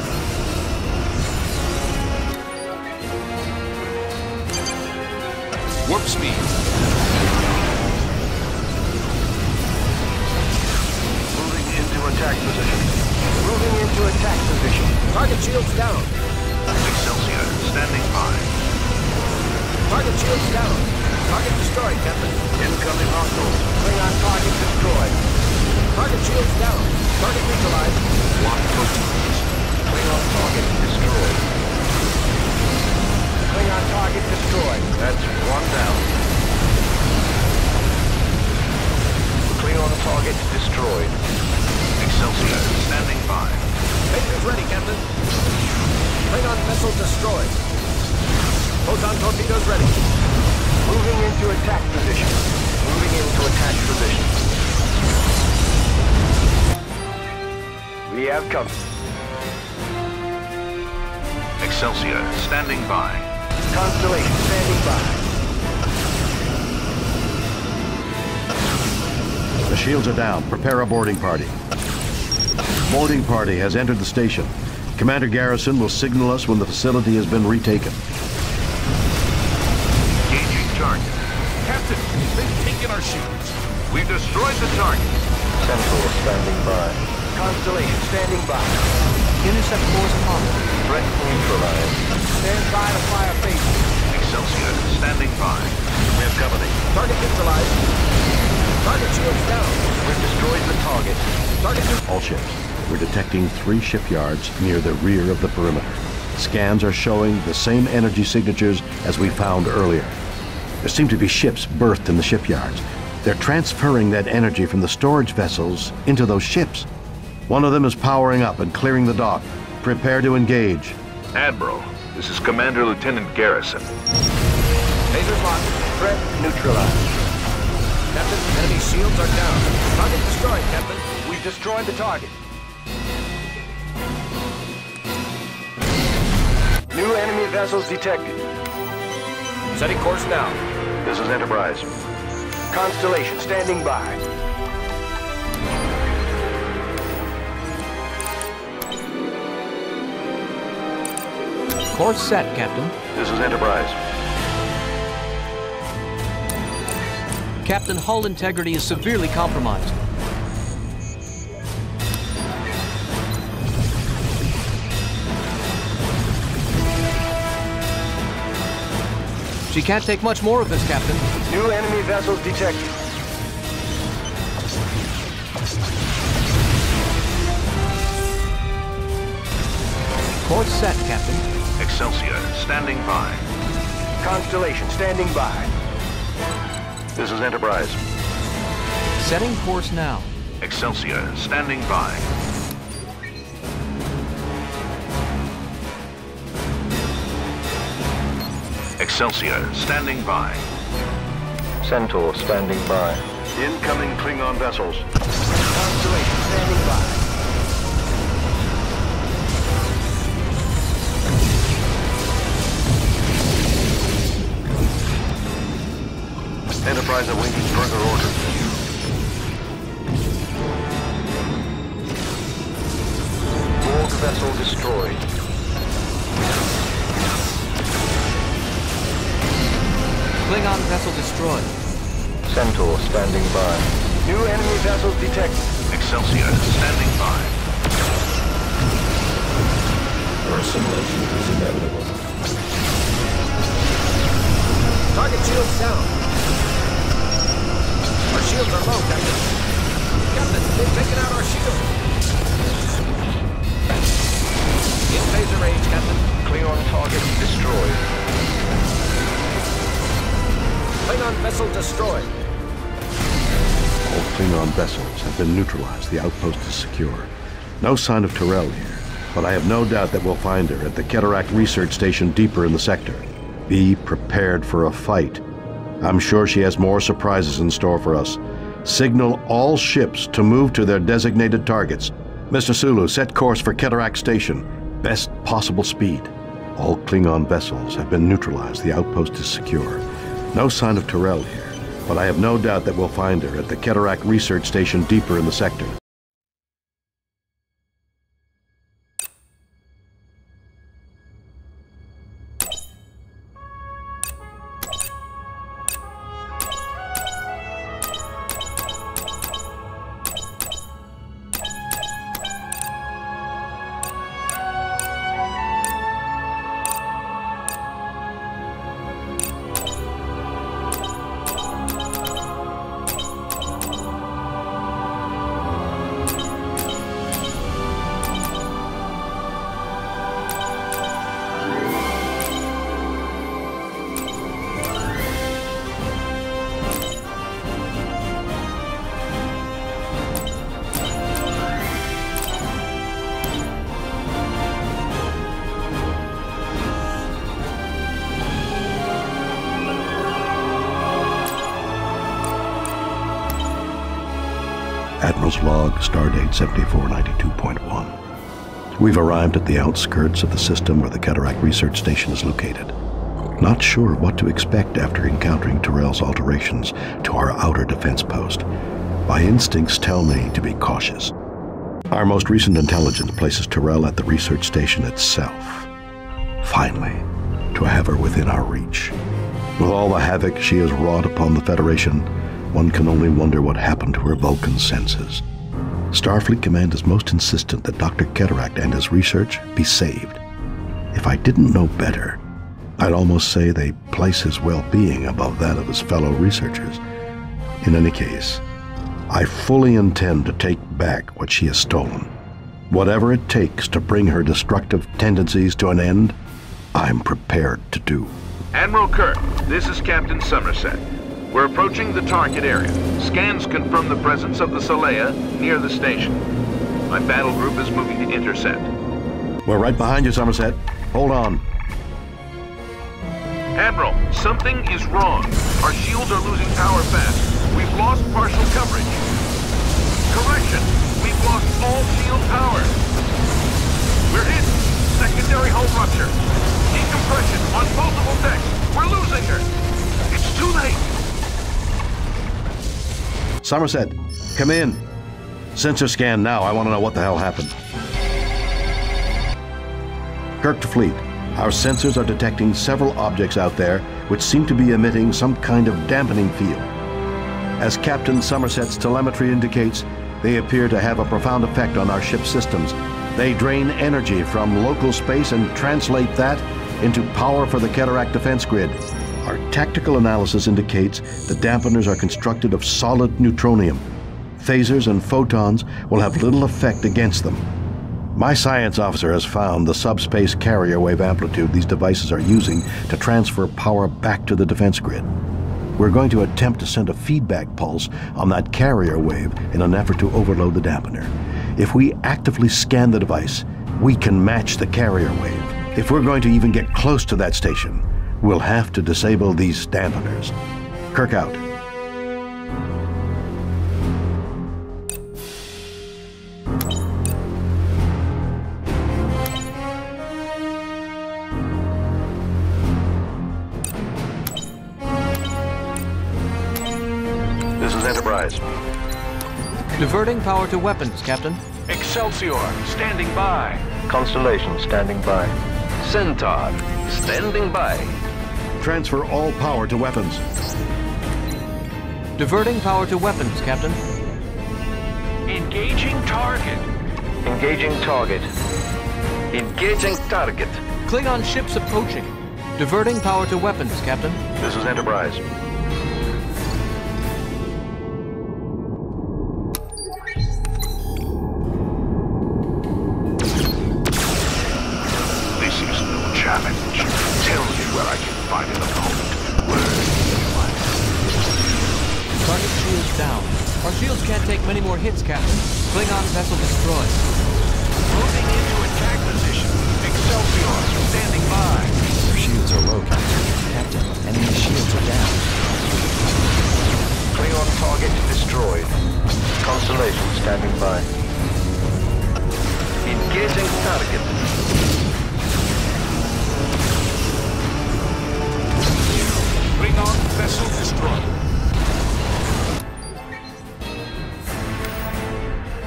Warp speed. Moving into attack position. Moving into attack position. Target shields down. Excelsior standing by. Target shields down. Target destroyed, Captain. Incoming hostiles. Klingon target destroyed. Target shields down. Target neutralized. Locked protons. Klingon target destroyed. Klingon target destroyed. That's one down. Klingon target destroyed. Excelsior standing by. Phasers ready, Captain. Klingon vessel destroyed. Photon torpedoes ready. Moving into attack position. Moving into attack position. We have company. Excelsior standing by. Constellation standing by. The shields are down. Prepare a boarding party. Boarding party has entered the station. Commander Garrison will signal us when the facility has been retaken. Engaging target. Captain, they've taken our shields. We've destroyed the target. Centaur standing by. Constellation standing by. Intercept force common. Threat neutralized. Stand by to fire phasers. Excelsior standing by. We have company. Target neutralized. Target shields down. We've destroyed the target. Target All ships. We're detecting 3 shipyards near the rear of the perimeter. Scans are showing the same energy signatures as we found earlier. There seem to be ships berthed in the shipyards. They're transferring that energy from the storage vessels into those ships. One of them is powering up and clearing the dock. Prepare to engage. Admiral, this is Commander Lieutenant Garrison. phasers locked. Threat neutralized. Captain, enemy shields are down. Target destroyed, Captain. We've destroyed the target. New enemy vessels detected. Setting course now. This is Enterprise. Constellation standing by. Course set, Captain. This is Enterprise. Captain, hull integrity is severely compromised. She can't take much more of this, Captain. New enemy vessels detected. Course set, Captain. Excelsior, standing by. Constellation standing by. This is Enterprise. Setting course now. Excelsior, standing by. Excelsior, standing by. Centaur, standing by. Incoming Klingon vessels. Constellation standing by. Enterprise awaiting further orders. Borg vessel destroyed. Klingon vessel destroyed. Centaur, standing by. New enemy vessels detected. Excelsior, standing by. Assimilation is inevitable. Target shields down. Our shields are low, Captain. Captain, they've taken out our shield. In phaser range, Captain. Klingon target destroyed. Klingon vessel destroyed. All Klingon vessels have been neutralized. The outpost is secure. No sign of Tyrell here, but I have no doubt that we'll find her at the Cataract Research Station deeper in the sector. Be prepared for a fight. I'm sure she has more surprises in store for us. Signal all ships to move to their designated targets. Mr. Sulu, set course for Cataract Station. Best possible speed. All Klingon vessels have been neutralized. The outpost is secure. No sign of Tyrell here, but I have no doubt that we'll find her at the Cataract Research Station deeper in the sector. Admiral's Log, Stardate 7492.1. We've arrived at the outskirts of the system where the Cataract Research Station is located. Not sure what to expect after encountering Tyrell's alterations to our outer defense post. My instincts tell me to be cautious. Our most recent intelligence places Tyrell at the research station itself. Finally, to have her within our reach. With all the havoc she has wrought upon the Federation, one can only wonder what happened to her Vulcan senses. Starfleet Command is most insistent that Dr. Cataract and his research be saved. If I didn't know better, I'd almost say they place his well-being above that of his fellow researchers. In any case, I fully intend to take back what she has stolen. Whatever it takes to bring her destructive tendencies to an end, I'm prepared to do. Admiral Kirk, this is Captain Somerset. We're approaching the target area. Scans confirm the presence of the Saleya near the station. My battle group is moving to intercept. We're right behind you, Somerset. Hold on. Admiral, something is wrong. Our shields are losing power fast. We've lost partial coverage. Correction, we've lost all shield power. We're hit. Secondary hull rupture. Decompression on multiple decks. We're losing her. It's too late. Somerset, come in. Sensor scan now. I want to know what the hell happened. Kirk to fleet. Our sensors are detecting several objects out there which seem to be emitting some kind of dampening field. As Captain Somerset's telemetry indicates, they appear to have a profound effect on our ship's systems. They drain energy from local space and translate that into power for the Cataract defense grid. Our tactical analysis indicates the dampeners are constructed of solid neutronium. Phasers and photons will have little effect against them. My science officer has found the subspace carrier wave amplitude these devices are using to transfer power back to the defense grid. We're going to attempt to send a feedback pulse on that carrier wave in an effort to overload the dampener. If we actively scan the device, we can match the carrier wave. If we're going to even get close to that station, we'll have to disable these dampeners. Kirk out. Enterprise. Diverting power to weapons, Captain. Excelsior, standing by. Constellation, standing by. Centaur, standing by. Transfer all power to weapons. Diverting power to weapons, Captain. Engaging target. Engaging target. Engaging target. Klingon ships approaching. Diverting power to weapons, Captain. This is Enterprise. Many more hits, Captain. Klingon vessel destroyed. Moving into attack position. Excelsior, standing by. Our shields are low, Captain. Captain, enemy shields are down. Klingon target destroyed. Constellation, standing by. Engaging target. Klingon vessel destroyed.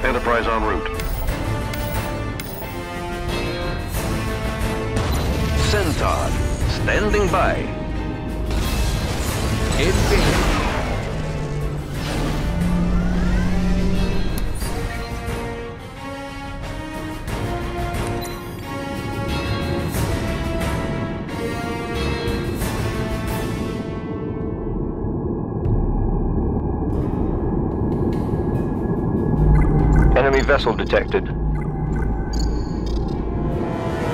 Enterprise en route. Centaur, standing by. Engage. Enemy vessel detected.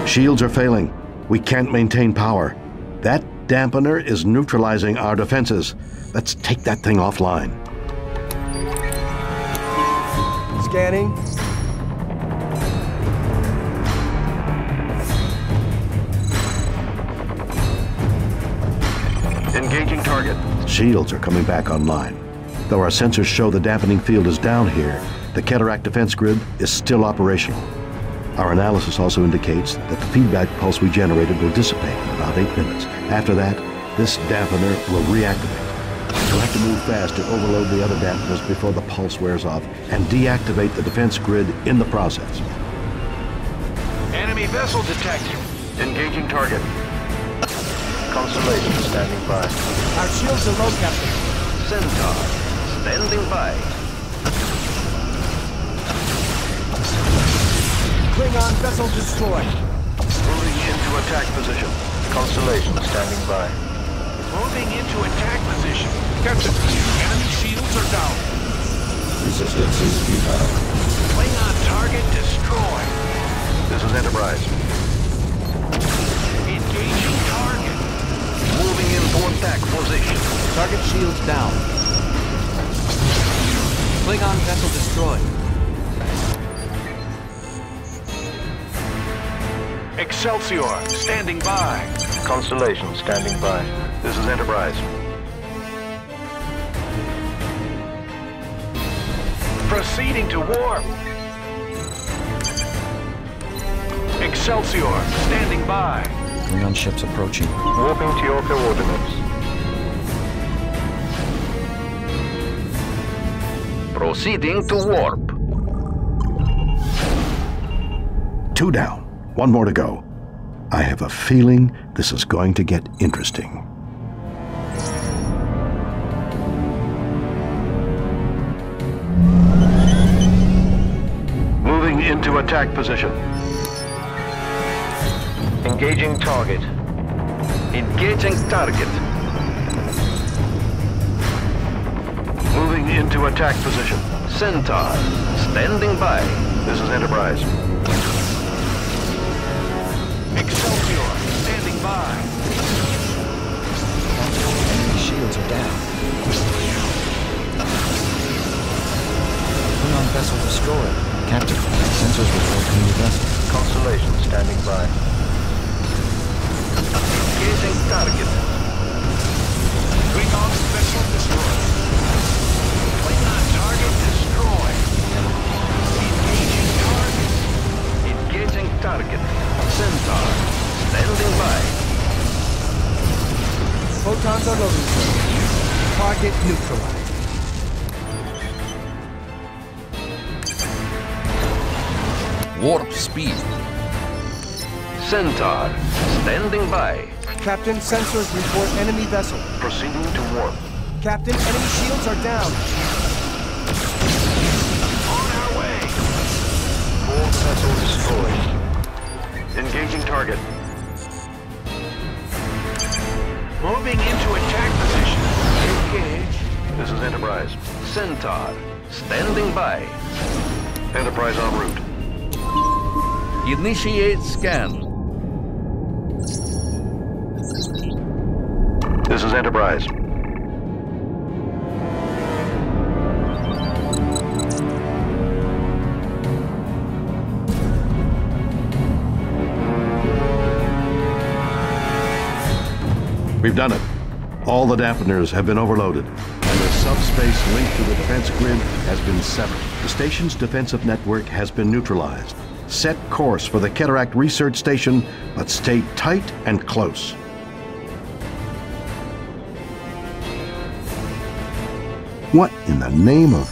Shields are failing. We can't maintain power. That dampener is neutralizing our defenses. Let's take that thing offline. Scanning. Engaging target. Shields are coming back online. Though our sensors show the dampening field is down here, the Cataract defense grid is still operational. Our analysis also indicates that the feedback pulse we generated will dissipate in about 8 minutes. After that, this dampener will reactivate. We'll have to move fast to overload the other dampeners before the pulse wears off and deactivate the defense grid in the process. Enemy vessel detected. Engaging target. Constellation, standing by. Our shields are low, Captain. Centaur, standing by. Klingon vessel destroyed. Moving into attack position. Constellation, standing by. Moving into attack position. Captain, enemy shields are down. Resistance is futile. Klingon target destroyed. This is Enterprise. Engaging target. Moving into attack position. Target shields down. Klingon vessel destroyed. Excelsior, standing by. Constellation, standing by. This is Enterprise. Proceeding to warp. Excelsior, standing by. Klingon ships approaching. Warping to your coordinates. Proceeding to warp. 2 down. 1 more to go. I have a feeling this is going to get interesting. Moving into attack position. Engaging target. Engaging target. Moving into attack position. Centaur, standing by. This is Enterprise. Excelsior, standing by. Enemy shields are down. Klingon vessel destroyed. Captain, sensors report enemy vessel. Constellation standing by. Engaging target. Klingon vessel destroyed. Klingon target destroyed. Engaging target. Engaging target. Centaur, standing by. Photons are loading. Target neutralized. Warp speed. Centaur, standing by. Captain, sensors report enemy vessel. Proceeding to warp. Captain, enemy shields are down. On our way. Fourth vessel destroyed. Engaging target. Moving into attack position. Engage. This is Enterprise. Centaur, standing by. Enterprise en route. Initiate scan. This is Enterprise. We've done it. All the dampeners have been overloaded, and the subspace link to the defense grid has been severed. The station's defensive network has been neutralized. Set course for the Cataract Research Station, but stay tight and close. What in the name of...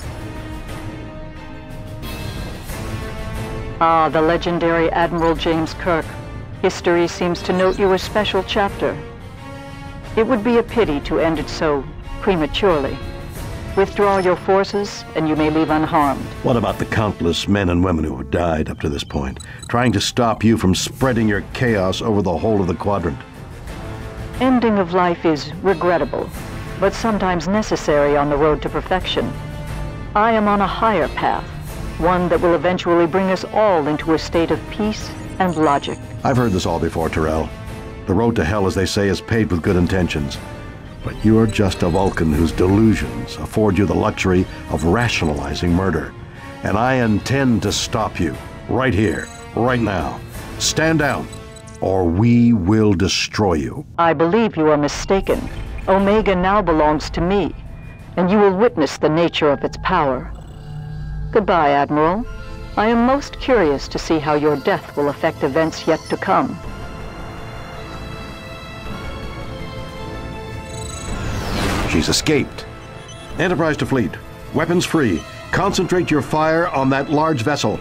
Ah, the legendary Admiral James Kirk. History seems to note you a special chapter. It would be a pity to end it so prematurely. Withdraw your forces, and you may leave unharmed. What about the countless men and women who have died up to this point, trying to stop you from spreading your chaos over the whole of the quadrant? Ending of life is regrettable, but sometimes necessary on the road to perfection. I am on a higher path, one that will eventually bring us all into a state of peace and logic. I've heard this all before, Tyrell. The road to hell, as they say, is paved with good intentions. But you're just a Vulcan whose delusions afford you the luxury of rationalizing murder. And I intend to stop you, right here, right now. Stand down, or we will destroy you. I believe you are mistaken. Omega now belongs to me, and you will witness the nature of its power. Goodbye, Admiral. I am most curious to see how your death will affect events yet to come. She's escaped. Enterprise to fleet. Weapons free. Concentrate your fire on that large vessel.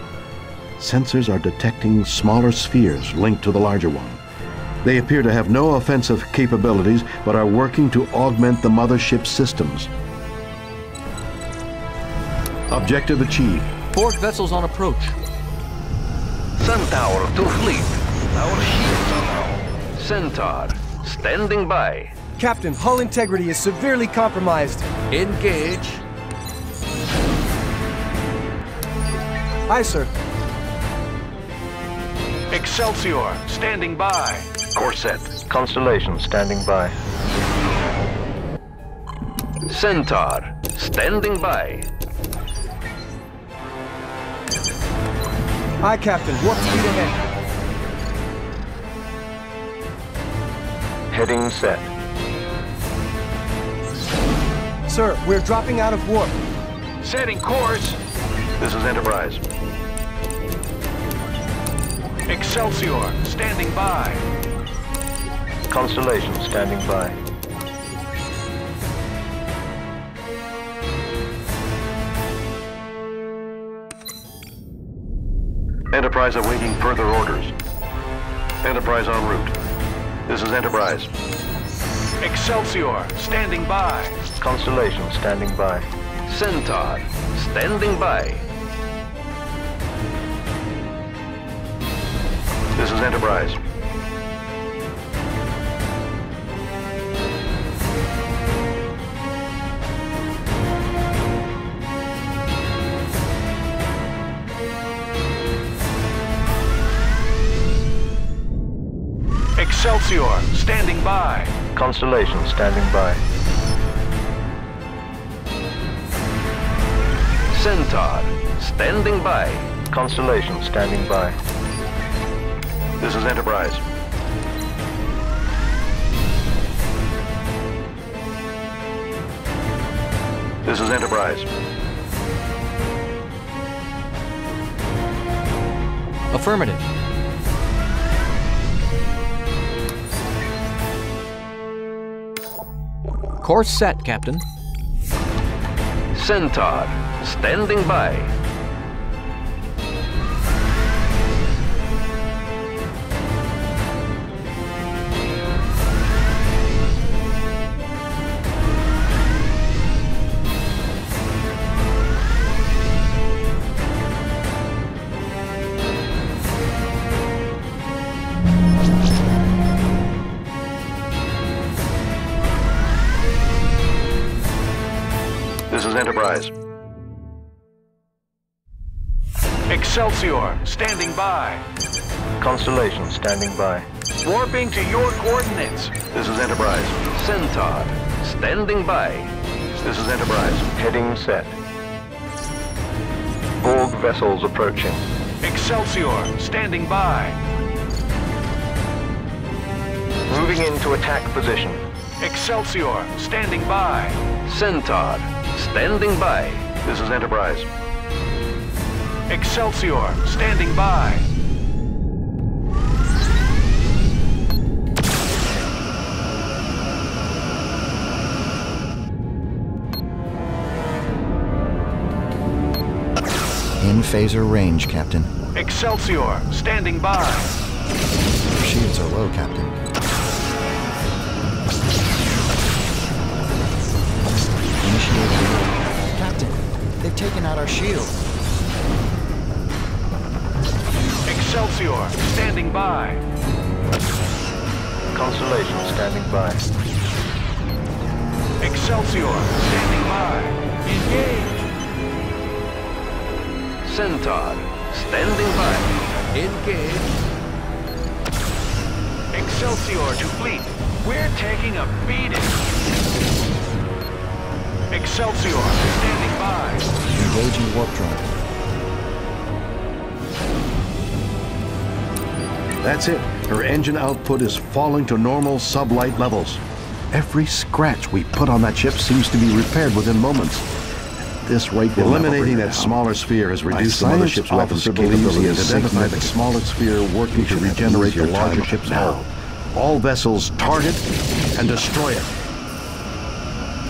Sensors are detecting smaller spheres linked to the larger one. They appear to have no offensive capabilities, but are working to augment the mothership's systems. Objective achieved. Borg vessels on approach. Centaur to fleet. Our shields are now. Centaur, standing by. Captain, hull integrity is severely compromised. Engage. Aye, sir. Excelsior, standing by. Course set. Constellation standing by. Centaur, standing by. Aye, Captain. Warp speed ahead. Heading set. Sir, we're dropping out of warp. Setting course. This is Enterprise. Excelsior, standing by. Constellation standing by. Enterprise awaiting further orders. Enterprise en route. This is Enterprise. Excelsior, standing by. Constellation, standing by. Centaur, standing by. This is Enterprise. Excelsior, standing by. Constellation, standing by. Centaur, standing by. Constellation, standing by. This is Enterprise. This is Enterprise. Affirmative. Course set, Captain. Centaur, standing by. This is Enterprise. Excelsior, standing by. Constellation, standing by. Warping to your coordinates. This is Enterprise. Centaur, standing by. This is Enterprise. Heading set. Borg vessels approaching. Excelsior, standing by. Moving into attack position. Excelsior, standing by. Centaur, standing by. This is Enterprise. Excelsior, standing by. In phaser range, Captain. Excelsior, standing by. Your shields are low, Captain. Initiating. Captain, they've taken out our shields. Excelsior, standing by. Constellation, standing by. Excelsior, standing by. Engage. Centaur, standing by. Engage. Excelsior to fleet. We're taking a beating. Excelsior, standing by. Engaging warp drive. That's it. Her engine output is falling to normal sublight levels. Every scratch we put on that ship seems to be repaired within moments. At this rate, eliminating that smaller sphere has reduced the mothership's weapons capability. He has identified the smaller sphere working to regenerate the larger ship's hull. All vessels target and destroy it.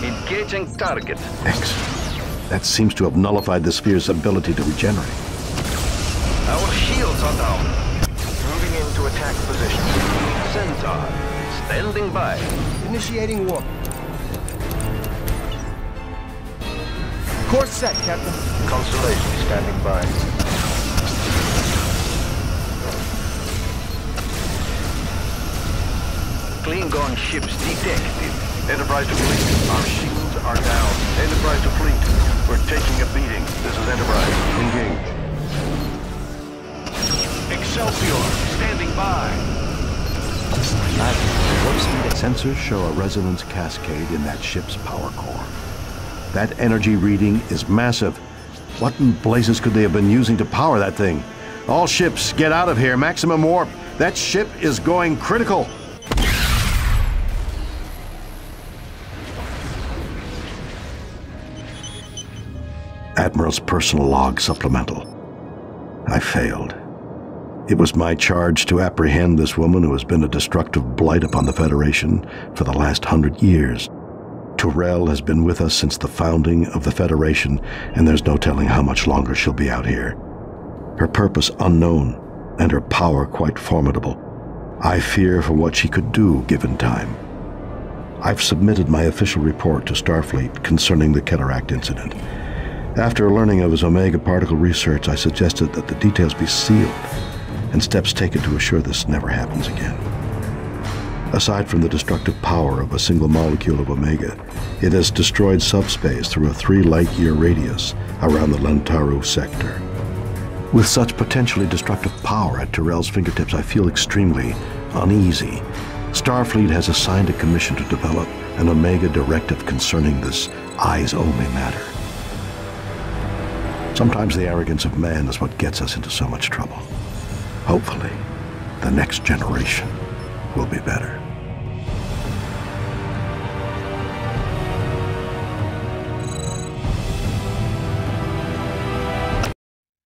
Engaging target. Excellent. That seems to have nullified the sphere's ability to regenerate. Our shields are down. Moving into attack position. Centaur, standing by. Initiating warp. Course set, Captain. Constellation, standing by. Klingon ships detected. Enterprise to fleet. Our shields are down. Enterprise to fleet. We're taking a beating. This is Enterprise. Engage. Excelsior, standing by. Warp speed sensors show a resonance cascade in that ship's power core. That energy reading is massive. What in blazes could they have been using to power that thing? All ships, get out of here. Maximum warp. That ship is going critical. Admiral's personal log supplemental. I failed. It was my charge to apprehend this woman who has been a destructive blight upon the Federation for the last 100 years. Tyrell has been with us since the founding of the Federation, and there's no telling how much longer she'll be out here. her purpose unknown, and her power quite formidable. I fear for what she could do given time. I've submitted my official report to Starfleet concerning the Cataract incident. After learning of his Omega particle research, I suggested that the details be sealed and steps taken to assure this never happens again. Aside from the destructive power of a single molecule of Omega, it has destroyed subspace through a 3-light-year radius around the Lantaru sector. With such potentially destructive power at Tyrell's fingertips, I feel extremely uneasy. Starfleet has assigned a commission to develop an Omega directive concerning this eyes-only matter. Sometimes the arrogance of man is what gets us into so much trouble. Hopefully, the next generation will be better.